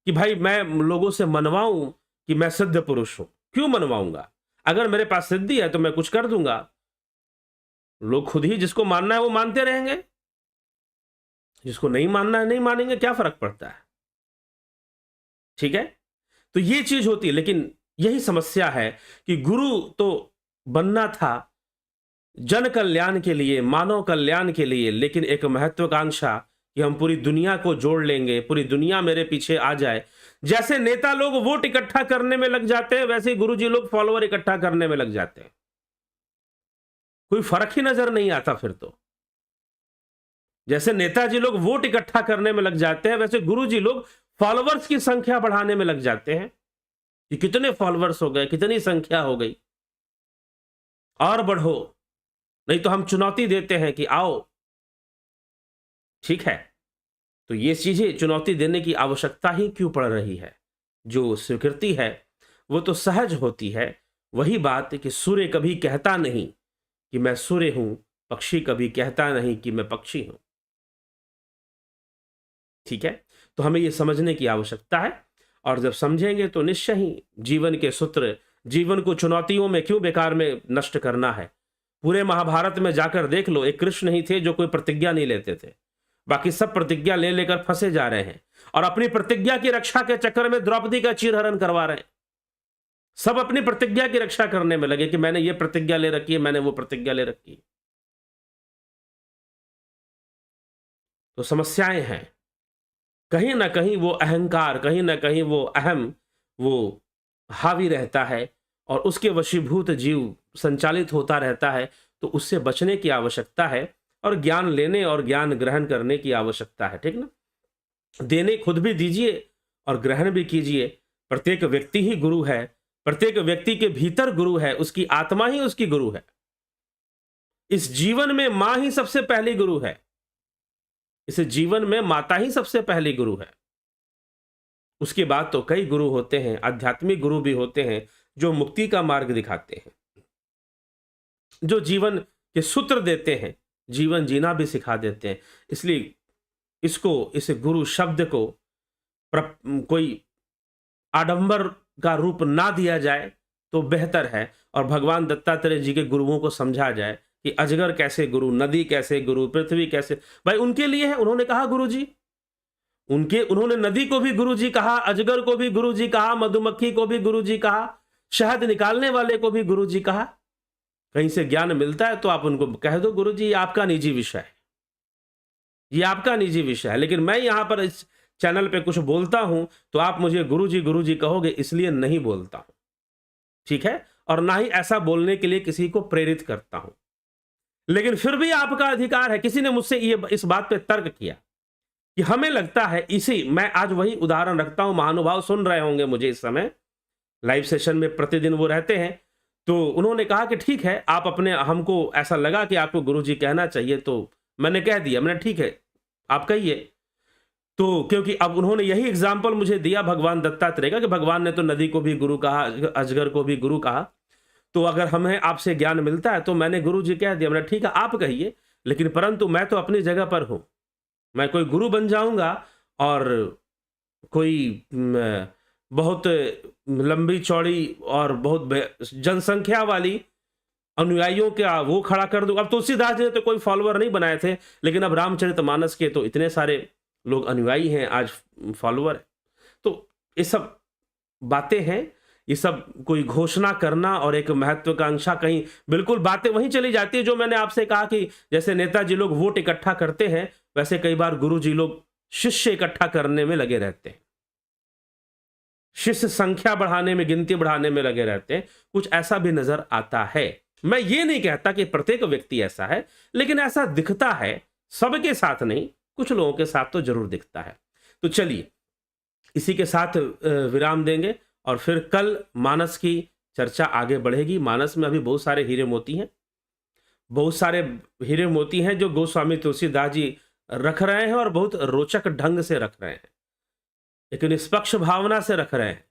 कि भाई मैं लोगों से मनवाऊं कि मैं सिद्ध पुरुष हूं। क्यों मनवाऊंगा? अगर मेरे पास सिद्धि है तो मैं कुछ कर दूंगा, लोग खुद ही जिसको मानना है वो मानते रहेंगे, जिसको नहीं मानना है नहीं मानेंगे, क्या फर्क पड़ता है? ठीक है, तो ये चीज होती है। लेकिन यही समस्या है कि गुरु तो बनना था जन कल्याण के लिए, मानव कल्याण के लिए, लेकिन एक महत्वाकांक्षा कि हम पूरी दुनिया को जोड़ लेंगे, पूरी दुनिया मेरे पीछे आ जाए। जैसे नेता लोग वोट इकट्ठा करने में लग जाते हैं, वैसे ही गुरुजी लोग फॉलोअर इकट्ठा करने में लग जाते हैं। कोई फर्क ही नजर नहीं आता फिर तो। जैसे नेताजी लोग वोट इकट्ठा करने में लग जाते हैं, वैसे गुरुजी लोग फॉलोअर्स की संख्या बढ़ाने में लग जाते हैं कि कितने फॉलोअर्स हो गए, कितनी संख्या हो गई, और बढ़ो। नहीं तो हम चुनौती देते हैं कि आओ। ठीक है, तो ये चीजें चुनौती देने की आवश्यकता ही क्यों पड़ रही है? जो स्वीकृति है वो तो सहज होती है। वही बात कि सूर्य कभी कहता नहीं कि मैं सूर्य हूं, पक्षी कभी कहता नहीं कि मैं पक्षी हूं। ठीक है, तो हमें यह समझने की आवश्यकता है, और जब समझेंगे तो निश्चय ही जीवन के सूत्र, जीवन को चुनौतियों में क्यों बेकार में नष्ट करना है। पूरे महाभारत में जाकर देख लो, एक कृष्ण ही थे जो कोई प्रतिज्ञा नहीं लेते थे, बाकी सब प्रतिज्ञा ले लेकर फंसे जा रहे हैं, और अपनी प्रतिज्ञा की रक्षा के चक्कर में द्रौपदी का चीरहरण करवा रहे हैं। सब अपनी प्रतिज्ञा की रक्षा करने में लगे कि मैंने ये प्रतिज्ञा ले रखी है, मैंने वो प्रतिज्ञा ले रखी है। तो समस्याएं हैं, कहीं ना कहीं वो अहंकार, कहीं ना कहीं वो अहम, वो हावी रहता है, और उसके वशीभूत जीव संचालित होता रहता है। तो उससे बचने की आवश्यकता है, और ज्ञान लेने और ज्ञान ग्रहण करने की आवश्यकता है। ठीक ना, देने खुद भी दीजिए और ग्रहण भी कीजिए। प्रत्येक व्यक्ति ही गुरु है, प्रत्येक व्यक्ति के भीतर गुरु है, उसकी आत्मा ही उसकी गुरु है। इस जीवन में मां ही सबसे पहली गुरु है, इस जीवन में माता ही सबसे पहली गुरु है। उसके बाद तो कई गुरु होते हैं, आध्यात्मिक गुरु भी होते हैं, जो मुक्ति का मार्ग दिखाते हैं, जो जीवन के सूत्र देते हैं, जीवन जीना भी सिखा देते हैं। इसलिए इसको, इस गुरु शब्द को कोई आडंबर का रूप ना दिया जाए तो बेहतर है, और भगवान दत्तात्रेय जी के गुरुओं को समझा जाए कि अजगर कैसे गुरु, नदी कैसे गुरु, पृथ्वी कैसे। भाई उनके लिए है, उन्होंने कहा गुरु जी, उन्होंने नदी को भी गुरु जी कहा, अजगर को भी गुरु जी कहा, मधुमक्खी को भी गुरु जी कहा, शहद निकालने वाले को भी गुरु जी कहा। कहीं से ज्ञान मिलता है तो आप उनको कह दो गुरु जी ये आपका निजी विषय है, ये आपका निजी विषय है। लेकिन मैं यहां पर इस चैनल पे कुछ बोलता हूं तो आप मुझे गुरु जी कहोगे, इसलिए नहीं बोलता हूं। ठीक है, और ना ही ऐसा बोलने के लिए किसी को प्रेरित करता हूं। लेकिन फिर भी आपका अधिकार है। किसी ने मुझसे ये इस बात पे तर्क किया कि हमें लगता है, इसी मैं आज वही उदाहरण रखता हूं, महानुभाव सुन रहे होंगे मुझे इस समय, लाइव सेशन में प्रतिदिन वो रहते हैं, तो उन्होंने कहा कि ठीक है, आप अपने, हमको ऐसा लगा कि आपको गुरुजी कहना चाहिए, तो मैंने कह दिया, मैंने ठीक है आप कहिए। तो क्योंकि अब उन्होंने यही एग्जाम्पल मुझे दिया भगवान दत्तात्रेय का, कि भगवान ने तो नदी को भी गुरु कहा, अजगर को भी गुरु कहा, तो अगर हमें आपसे ज्ञान मिलता है तो मैंने गुरु जी कह दिया, मैंने ठीक है आप कहिए, लेकिन परंतु मैं तो अपनी जगह पर हूं, मैं कोई गुरु बन जाऊंगा और कोई बहुत लंबी चौड़ी और बहुत जनसंख्या वाली अनुयायियों का वो खड़ा कर दूं। अब तुलसीदास जी ने तो कोई फॉलोअर नहीं बनाए थे, लेकिन अब रामचरितमानस के तो इतने सारे लोग अनुयायी हैं, आज फॉलोअर है। तो ये सब बातें हैं, ये सब कोई घोषणा करना और एक महत्वाकांक्षा, कहीं बिल्कुल बातें वहीं चली जाती है जो मैंने आपसे कहा कि जैसे नेताजी लोग वोट इकट्ठा करते हैं, वैसे कई बार गुरु जी लोग शिष्य इकट्ठा करने में लगे रहते हैं, शिष्य संख्या बढ़ाने में, गिनती बढ़ाने में लगे रहते हैं। कुछ ऐसा भी नजर आता है। मैं ये नहीं कहता कि प्रत्येक व्यक्ति ऐसा है, लेकिन ऐसा दिखता है, सबके साथ नहीं, कुछ लोगों के साथ तो जरूर दिखता है। तो चलिए इसी के साथ विराम देंगे और फिर कल मानस की चर्चा आगे बढ़ेगी। मानस में अभी बहुत सारे हीरे मोती हैं, बहुत सारे हीरे मोती हैं जो गोस्वामी तुलसीदास जी रख रहे हैं और बहुत रोचक ढंग से रख रहे हैं, एक निष्पक्ष भावना से रख रहे हैं।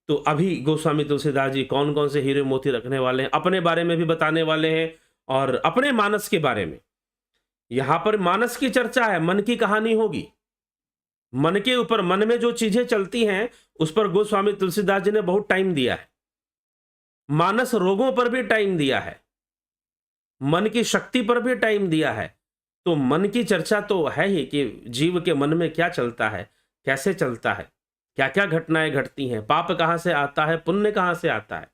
तो अभी गोस्वामी तुलसीदास जी कौन कौन से हीरे मोती रखने वाले हैं, अपने बारे में भी बताने वाले हैं और अपने मानस के बारे में। यहां पर मानस की चर्चा है, मन की कहानी होगी, मन के ऊपर, मन में जो चीजें चलती हैं उस पर गोस्वामी तुलसीदास जी ने बहुत टाइम दिया है। मानस रोगों पर भी टाइम दिया है, मन की शक्ति पर भी टाइम दिया है। तो मन की चर्चा तो है ही कि जीव के मन में क्या चलता है, कैसे चलता है, क्या क्या घटनाएं घटती हैं, पाप कहां से आता है, पुण्य कहां से आता है,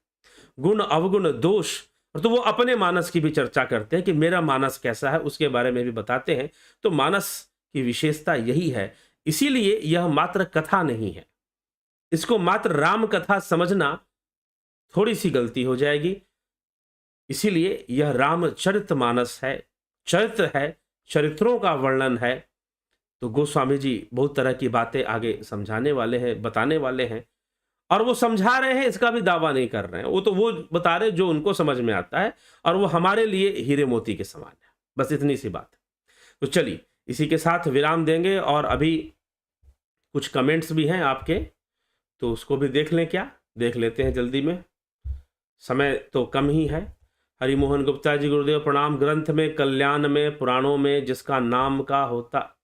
गुण अवगुण दोष। और तो वो अपने मानस की भी चर्चा करते हैं कि मेरा मानस कैसा है, उसके बारे में भी बताते हैं। तो मानस की विशेषता यही है। इसीलिए यह मात्र कथा नहीं है, इसको मात्र राम कथा समझना थोड़ी सी गलती हो जाएगी। इसीलिए यह रामचरितमानस है, चरित्र है, चरित्रों का वर्णन है। तो गोस्वामी जी बहुत तरह की बातें आगे समझाने वाले हैं, बताने वाले हैं, और वो समझा रहे हैं, इसका भी दावा नहीं कर रहे हैं, वो तो वो बता रहे जो उनको समझ में आता है, और वो हमारे लिए हीरे मोती के समान है। बस इतनी सी बात है। तो चलिए इसी के साथ विराम देंगे, और अभी कुछ कमेंट्स भी हैं आपके, तो उसको भी देख लें, क्या देख लेते हैं जल्दी में, समय तो कम ही है। हरिमोहन गुप्ता जी, गुरुदेव प्रणाम। ग्रंथ में, कल्याण में, पुराणों में जिसका नाम का होता,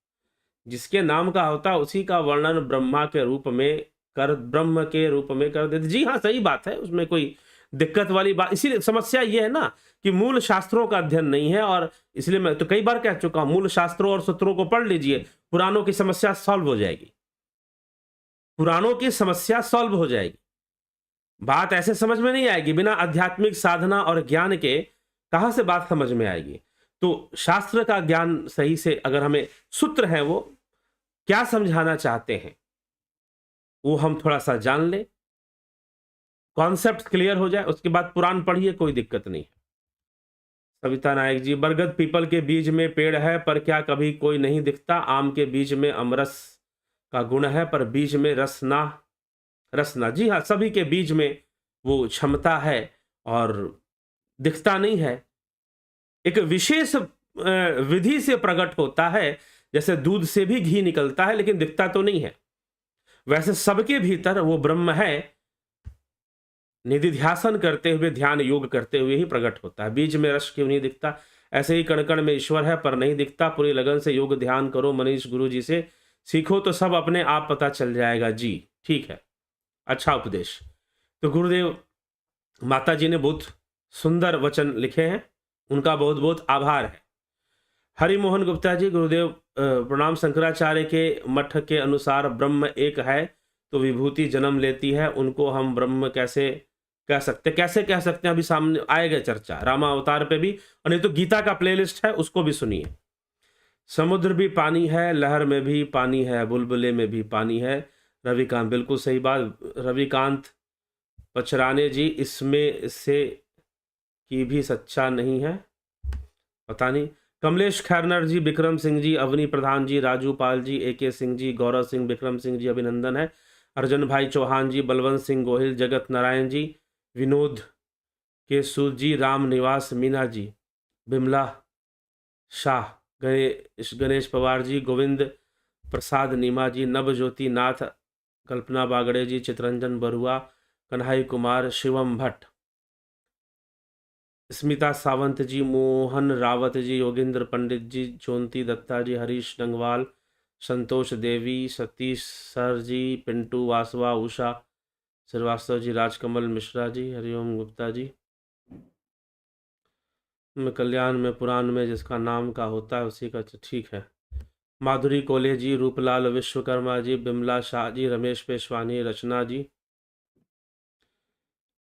जिसके नाम का होता उसी का वर्णन ब्रह्मा के रूप में कर, ब्रह्म के रूप में कर देते। जी हाँ, सही बात है, उसमें कोई दिक्कत वाली बात, इसीलिए समस्या ये है ना कि मूल शास्त्रों का अध्ययन नहीं है, और इसलिए मैं तो कई बार कह चुका हूं, मूल शास्त्रों और सूत्रों को पढ़ लीजिए, पुराणों की समस्या सॉल्व हो जाएगी, पुराणों की समस्या सॉल्व हो जाएगी। बात ऐसे समझ में नहीं आएगी, बिना आध्यात्मिक साधना और ज्ञान के कहां से बात समझ में आएगी। तो शास्त्र का ज्ञान सही से, अगर हमें सूत्र है वो क्या समझाना चाहते हैं वो हम थोड़ा सा जान ले, कॉन्सेप्ट क्लियर हो जाए, उसके बाद पुराण पढ़िए, कोई दिक्कत नहीं है। सविता नायक जी, बरगद पीपल के बीज में पेड़ है पर क्या कभी कोई नहीं दिखता, आम के बीज में अमरस का गुण है पर बीज में रसना, रसना। जी हाँ, सभी के बीज में वो क्षमता है और दिखता नहीं है, एक विशेष विधि से प्रकट होता है। जैसे दूध से भी घी निकलता है लेकिन दिखता तो नहीं है, वैसे सबके भीतर वो ब्रह्म है, निधिध्यासन करते हुए, ध्यान योग करते हुए ही प्रकट होता है। बीज में रस क्यों नहीं दिखता, ऐसे ही कण कण में ईश्वर है पर नहीं दिखता, पूरी लगन से योग ध्यान करो, मनीष गुरु जी से सीखो तो सब अपने आप पता चल जाएगा। जी ठीक है, अच्छा उपदेश। तो गुरुदेव माता जी ने बहुत सुंदर वचन लिखे हैं, उनका बहुत बहुत आभार है। हरिमोहन गुप्ता जी, गुरुदेव प्रणाम। शंकराचार्य के मठ के अनुसार ब्रह्म एक है तो विभूति जन्म लेती है, उनको हम ब्रह्म कैसे कह सकते, कैसे कह सकते हैं, अभी सामने आएगा चर्चा रामावतार पे भी, और नहीं तो गीता का प्लेलिस्ट है उसको भी सुनिए। समुद्र भी पानी है, लहर में भी पानी है, बुलबुले में भी पानी है। रविकांत, बिल्कुल सही बात रविकांत पचराने जी, इसमें से की भी सच्चा नहीं है, पता नहीं। कमलेश खैरनर जी, विक्रम सिंह जी, अवनी प्रधान जी, राजू पाल जी, AK सिंह जी, गौरव सिंह, विक्रम सिंह जी, अभिनंदन है। अर्जन भाई चौहान जी, बलवंत सिंह गोहिल, जगत नारायण जी, विनोद के सूद जी, राम निवास मीना जी, बिमला शाह, गणेश पवार जी, गोविंद प्रसाद नीमा जी, नवज्योति नाथ, कल्पना बागड़े जी, चितरंजन बरुआ, कन्हई कुमार, शिवम भट्ट, स्मिता सावंत जी, मोहन रावत जी, योगेंद्र पंडित जी, ज्योति दत्ता जी, हरीश डंगवाल, संतोष देवी, सतीश सर जी, पिंटू वासवा, उषा श्रीवास्तव जी, राजकमल मिश्रा जी, हरिओम गुप्ता जी। में कल्याण में पुराण में जिसका नाम का होता है उसी का, ठीक है। माधुरी कोले जी, रूपलाल विश्वकर्मा जी, बिमला शाह जी, रमेश पेशवानी, रचना जी,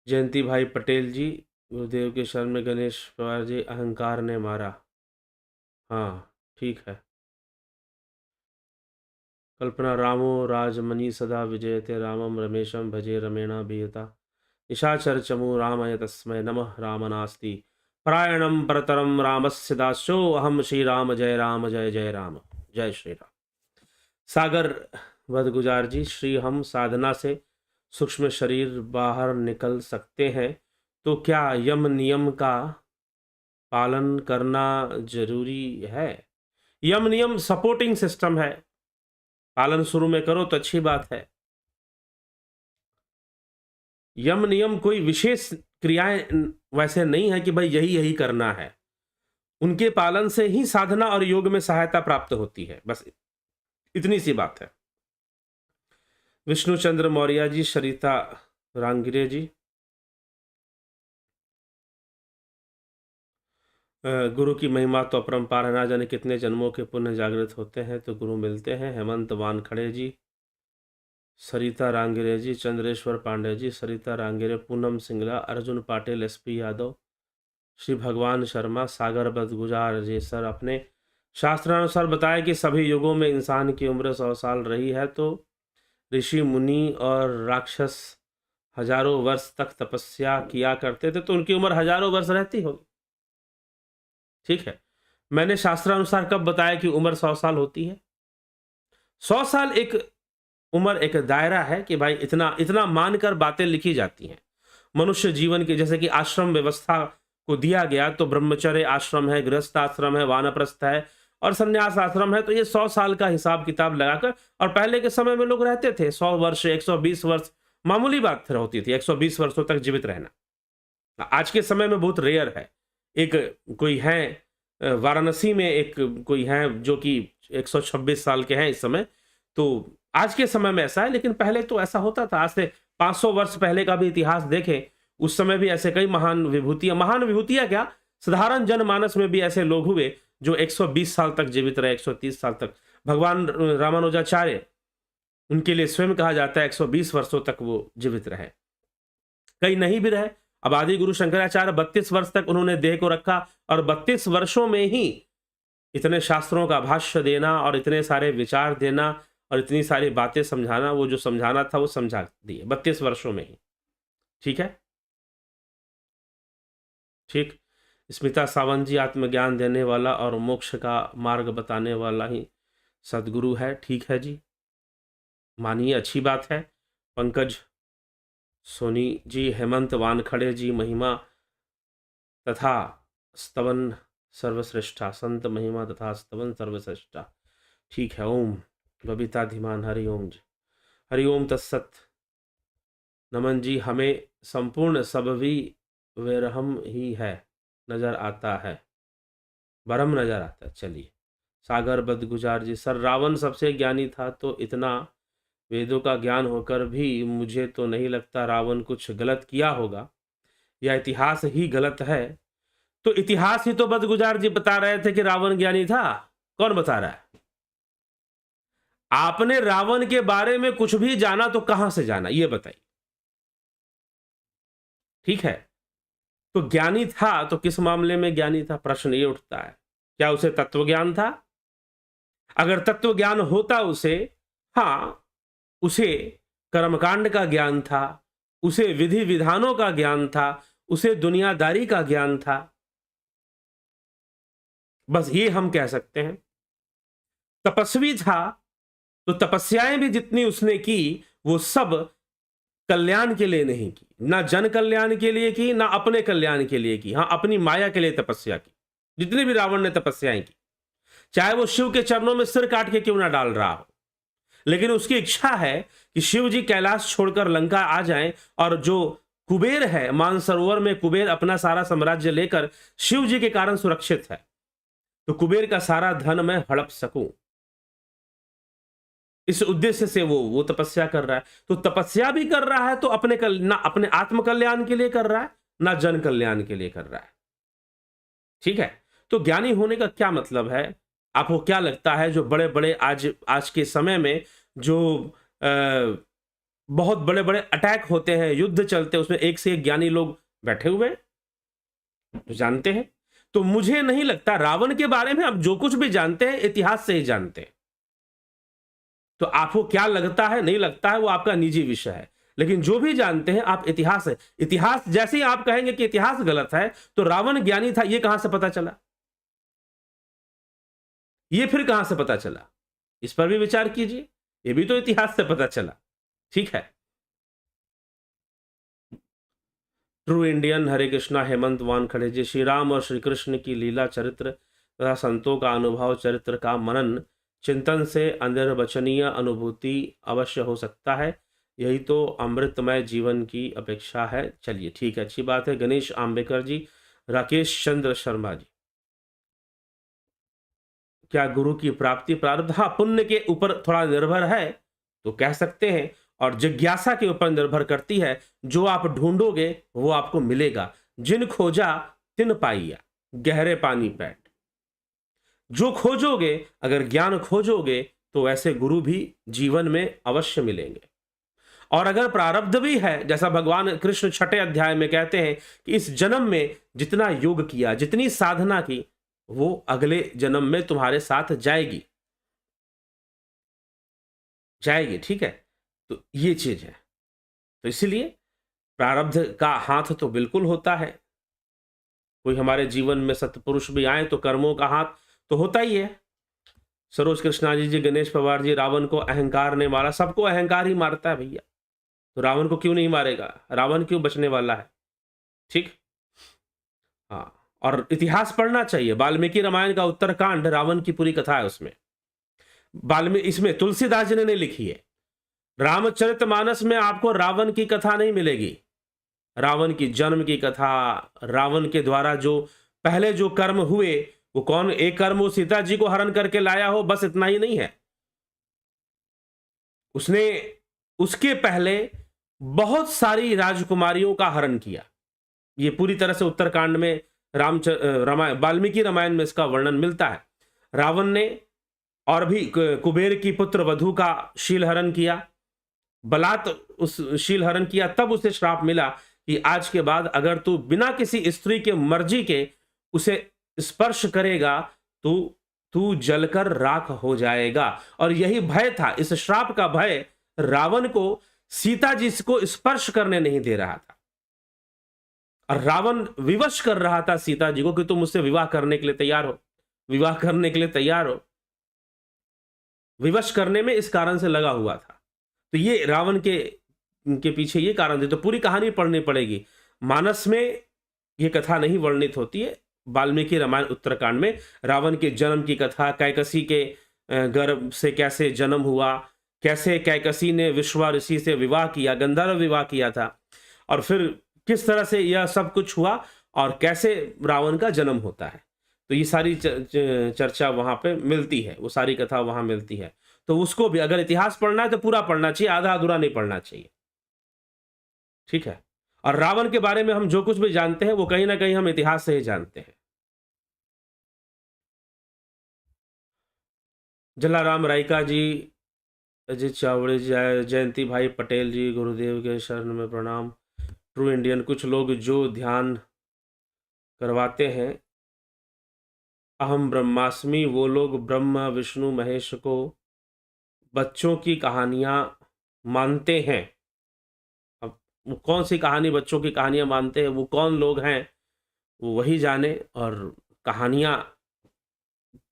जयंती भाई पटेल जी, गुरुदेव के शरण में गणेश पवार जी, अहंकार ने मारा, हाँ ठीक है। कल्पना रामो राजमणि सदा विजयते रामम रमेशम भजे रमेणा बीयता, निशाचर चमु रामय तस्मै नमः रामनास्ति परायणम परतरम रामस्य दास्यो अहम श्री राम जय राम जय जय राम, जय श्री राम। सागर बदगुजार जी, श्री हम साधना से सूक्ष्म शरीर बाहर निकल सकते हैं तो क्या यम नियम का पालन करना जरूरी है? यम नियम सपोर्टिंग सिस्टम है, पालन शुरू में करो तो अच्छी बात है। यम नियम कोई विशेष क्रियाएं वैसे नहीं है कि भाई यही यही करना है, उनके पालन से ही साधना और योग में सहायता प्राप्त होती है, बस इतनी सी बात है। विष्णु चंद्र मौर्य जी, सरिता रांगिरे जी, गुरु की महिमा तो अपरंपार है, ना जाने कितने जन्मों के पुण्य जागृत होते हैं तो गुरु मिलते हैं। हेमंत वानखड़े जी, सरिता रांगिरे जी, चंद्रेश्वर पांडे जी, सरिता रांगिरे, पूनम सिंगला, अर्जुन पाटिल, SP यादव, श्री भगवान शर्मा, सागर बदगुजार जी। सर, अपने शास्त्रानुसार बताया कि सभी युगों में इंसान की उम्र 100 साल रही है, तो ऋषि मुनि और राक्षस हजारों वर्ष तक तपस्या किया करते थे तो उनकी उम्र हजारों वर्ष रहती होगी, ठीक है। मैंने शास्त्रानुसार कब बताया कि उम्र 100 साल होती है? 100 साल एक उम्र, एक दायरा है कि भाई इतना इतना मानकर बातें लिखी जाती हैं। मनुष्य जीवन के, जैसे कि आश्रम व्यवस्था को दिया गया तो ब्रह्मचर्य आश्रम है, गृहस्थ आश्रम है, वानप्रस्थ है और संन्यास आश्रम है, तो ये 100 साल का हिसाब किताब लगाकर, और पहले के समय में लोग रहते थे 100 वर्ष, 120 वर्ष मामूली बात होती थी, 120 वर्षों तक जीवित रहना। आज के समय में बहुत रेयर है। एक कोई है वाराणसी में, एक कोई है जो कि 126 साल के हैं इस समय, तो आज के समय में ऐसा है, लेकिन पहले तो ऐसा होता था। आज से 500 वर्ष पहले का भी इतिहास देखें, उस समय भी ऐसे कई महान विभूतियां क्या, साधारण जनमानस में भी ऐसे लोग हुए जो 120 साल तक जीवित रहे, 130 साल तक। भगवान रामानुजाचार्य, उनके लिए स्वयं कहा जाता है 120 वर्षों तक वो जीवित रहे, कई नहीं भी रहे। अब आदि गुरु शंकराचार्य 32 वर्ष तक उन्होंने देह को रखा, और 32 वर्षों में ही इतने शास्त्रों का भाष्य देना और इतने सारे विचार देना और इतनी सारी बातें समझाना, वो जो समझाना था वो समझा दिए 32 वर्षों में ही, ठीक है, ठीक। स्मिता सावंत जी, आत्मज्ञान देने वाला और मोक्ष का मार्ग बताने वाला ही सदगुरु है, ठीक है जी, मानिए, अच्छी बात है। पंकज सोनी जी, हेमंत वानखड़े जी, महिमा तथा स्तवन सर्वश्रेष्ठा, संत महिमा तथा स्तवन सर्वश्रेष्ठा, ठीक है। ओम बबीता धीमान, हरि ओम जी, हरि ओम तत्सत। नमन जी, हमें संपूर्ण सबवी विरहम ही है नजर आता है, भरम नजर आता है। चलिए, सागर बदगुजार जी, सर रावण सबसे ज्ञानी था तो इतना वेदों का ज्ञान होकर भी मुझे तो नहीं लगता रावण कुछ गलत किया होगा, या इतिहास ही गलत है। तो इतिहास ही तो बदगुजार जी बता रहे थे कि रावण ज्ञानी था, कौन बता रहा है? आपने रावण के बारे में कुछ भी जाना तो कहां से जाना, यह बताइए, ठीक है। तो ज्ञानी था तो किस मामले में ज्ञानी था, प्रश्न ये उठता है। क्या उसे तत्व ज्ञान था? अगर तत्व ज्ञान होता उसे, हां, उसे कर्मकांड का ज्ञान था, उसे विधि विधानों का ज्ञान था, उसे दुनियादारी का ज्ञान था, बस ये हम कह सकते हैं। तपस्वी था तो तपस्याएं भी जितनी उसने की वो सब कल्याण के लिए नहीं की, ना जन कल्याण के लिए की, ना अपने कल्याण के लिए की। हाँ, अपनी माया के लिए तपस्या की। जितनी भी रावण ने तपस्याएं की, चाहे वो शिव के चरणों में सिर काट के क्यों ना डाल रहा हो, लेकिन उसकी इच्छा है कि शिव जी कैलाश छोड़कर लंका आ जाएं, और जो कुबेर है मानसरोवर में, कुबेर अपना सारा साम्राज्य लेकर शिव जी के कारण सुरक्षित है, तो कुबेर का सारा धन मैं हड़प सकूं, इस उद्देश्य से वो तपस्या कर रहा है। तो तपस्या भी कर रहा है तो ना अपने आत्म कल्याण के लिए कर रहा है, ना जन कल्याण के लिए कर रहा है। ठीक है, तो ज्ञानी होने का क्या मतलब है? आपको क्या लगता है जो बड़े बड़े आज के समय में जो बहुत बड़े बड़े अटैक होते हैं, युद्ध चलते हैं, उसमें एक से एक ज्ञानी लोग बैठे हुए हैं, तो जानते हैं। तो मुझे नहीं लगता, रावण के बारे में आप जो कुछ भी जानते हैं इतिहास से ही जानते हैं। तो आपको क्या लगता है नहीं लगता है वो आपका निजी विषय है, लेकिन जो भी जानते हैं आप इतिहास है। इतिहास जैसे ही आप कहेंगे कि इतिहास गलत है, तो रावण ज्ञानी था ये कहां से पता चला? ये फिर कहां से पता चला? इस पर भी विचार कीजिए, ये भी तो इतिहास से पता चला। ठीक है। ट्रू इंडियन हरे कृष्णा हेमंत वानखड़े जी, श्री राम और श्री कृष्ण की लीला चरित्र तथा संतों का अनुभव चरित्र का मनन चिंतन से अनिर्वचनीय अनुभूति अवश्य हो सकता है, यही तो अमृतमय जीवन की अपेक्षा है। चलिए ठीक है, अच्छी बात है। गणेश आंबेकर जी, राकेश चंद्र शर्मा जी, क्या गुरु की प्राप्ति प्रारब्ध? हाँ, पुण्य के ऊपर थोड़ा निर्भर है तो कह सकते हैं, और जिज्ञासा के ऊपर निर्भर करती है। जो आप ढूंढोगे वो आपको मिलेगा। जिन खोजा तिन पाइया, गहरे पानी पैठ। जो खोजोगे, अगर ज्ञान खोजोगे तो ऐसे गुरु भी जीवन में अवश्य मिलेंगे। और अगर प्रारब्ध भी है, जैसा भगवान कृष्ण 6 अध्याय में कहते हैं कि इस जन्म में जितना योग किया, जितनी साधना की, वो अगले जन्म में तुम्हारे साथ जाएगी जाएगी। ठीक है, तो ये चीज है। तो इसलिए प्रारब्ध का हाथ तो बिल्कुल होता है। कोई हमारे जीवन में सत्पुरुष भी आए तो कर्मों का हाथ तो होता ही है। सरोज कृष्णाजी जी, गणेश पवार जी, रावण को अहंकार ने मारा। सबको अहंकार ही मारता है भैया, तो रावण को क्यों नहीं मारेगा? रावण क्यों बचने वाला है? ठीक। हाँ, और इतिहास पढ़ना चाहिए। वाल्मीकि रामायण का उत्तरकांड, रावण की पूरी कथा है उसमें। इसमें तुलसीदास जी ने लिखी है। रामचरितमानस में आपको रावण की कथा नहीं मिलेगी। रावण की जन्म की कथा, रावण के द्वारा जो पहले जो कर्म हुए, वो कौन? एक कर्म वो सीता जी को हरण करके लाया हो, बस इतना ही नहीं है। उसने उसके पहले बहुत सारी राजकुमारियों का हरण किया। ये पूरी तरह से उत्तरकांड में रामायण, वाल्मीकि रामायण में इसका वर्णन मिलता है। रावण ने और भी कुबेर की पुत्र वधु का शील हरण किया, बलात् उस शील हरण किया। तब उसे श्राप मिला कि आज के बाद अगर तू बिना किसी स्त्री के मर्जी के उसे स्पर्श करेगा तो तू जलकर राख हो जाएगा। और यही भय था, इस श्राप का भय रावण को सीता जी को स्पर्श करने नहीं दे रहा था। और रावण विवश कर रहा था सीता जी को कि तुम मुझसे विवाह करने के लिए तैयार हो, विवाह करने के लिए तैयार हो। विवश करने में इस कारण से लगा हुआ था। तो ये रावण के पीछे ये कारण थे। तो पूरी कहानी पढ़नी पड़ेगी। मानस में ये कथा नहीं वर्णित होती है, वाल्मीकि रामायण उत्तरकांड में रावण के जन्म की कथा, कैकसी के गर्भ से कैसे जन्म हुआ, कैसे कैकसी ने विश्वा ऋषि से विवाह किया, गंधर्व विवाह किया था, और फिर किस तरह से यह सब कुछ हुआ और कैसे रावण का जन्म होता है। तो ये सारी चर्चा वहां पे मिलती है, वो सारी कथा वहां मिलती है। तो उसको भी अगर इतिहास पढ़ना है तो पूरा पढ़ना चाहिए, आधा अधूरा नहीं पढ़ना चाहिए। ठीक है। और रावण के बारे में हम जो कुछ भी जानते हैं वो कहीं ना कहीं हम इतिहास से ही जानते हैं। जलाराम रायका जी, अजय चावड़े जी, जयंती भाई पटेल जी, गुरुदेव के शरण में प्रणाम। ट्रू इंडियन, कुछ लोग जो ध्यान करवाते हैं अहम ब्रह्मास्मि, वो लोग ब्रह्मा विष्णु महेश को बच्चों की कहानियां मानते हैं। अब वो कौन सी कहानी बच्चों की कहानियां मानते हैं, वो कौन लोग हैं वो वही जाने। और कहानियां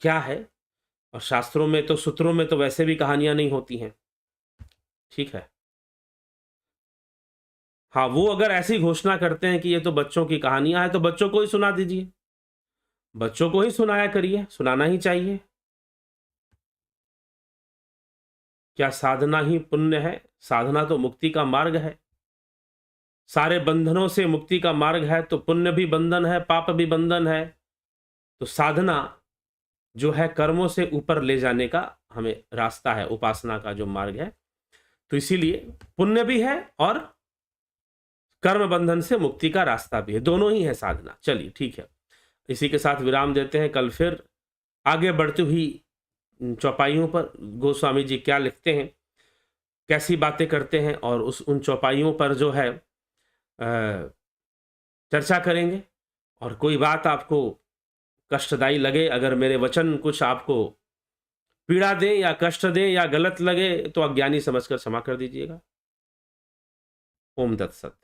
क्या है, और शास्त्रों में तो, सूत्रों में तो वैसे भी कहानियां नहीं होती हैं, ठीक है। हाँ, वो अगर ऐसी घोषणा करते हैं कि ये तो बच्चों की कहानियां हैं, तो बच्चों को ही सुना दीजिए, बच्चों को ही सुनाया करिए, सुनाना ही चाहिए। क्या साधना ही पुण्य है? साधना तो मुक्ति का मार्ग है, सारे बंधनों से मुक्ति का मार्ग है, तो पुण्य भी बंधन है, पाप भी बंधन है। तो साधना जो है कर्मों से ऊपर ले जाने का हमें रास्ता है, उपासना का जो मार्ग है। तो इसीलिए पुण्य भी है और कर्म बंधन से मुक्ति का रास्ता भी है, दोनों ही है साधना। चलिए ठीक है, इसी के साथ विराम देते हैं। कल फिर आगे बढ़ती हुई चौपाइयों पर गोस्वामी जी क्या लिखते हैं, कैसी बातें करते हैं, और उन चौपाइयों पर जो है चर्चा करेंगे। और कोई बात आपको कष्टदायी लगे, अगर मेरे वचन कुछ आपको पीड़ा दे या कष्ट दे या गलत लगे, तो अज्ञानी समझकर क्षमा कर दीजिएगा। ओम तत्सत।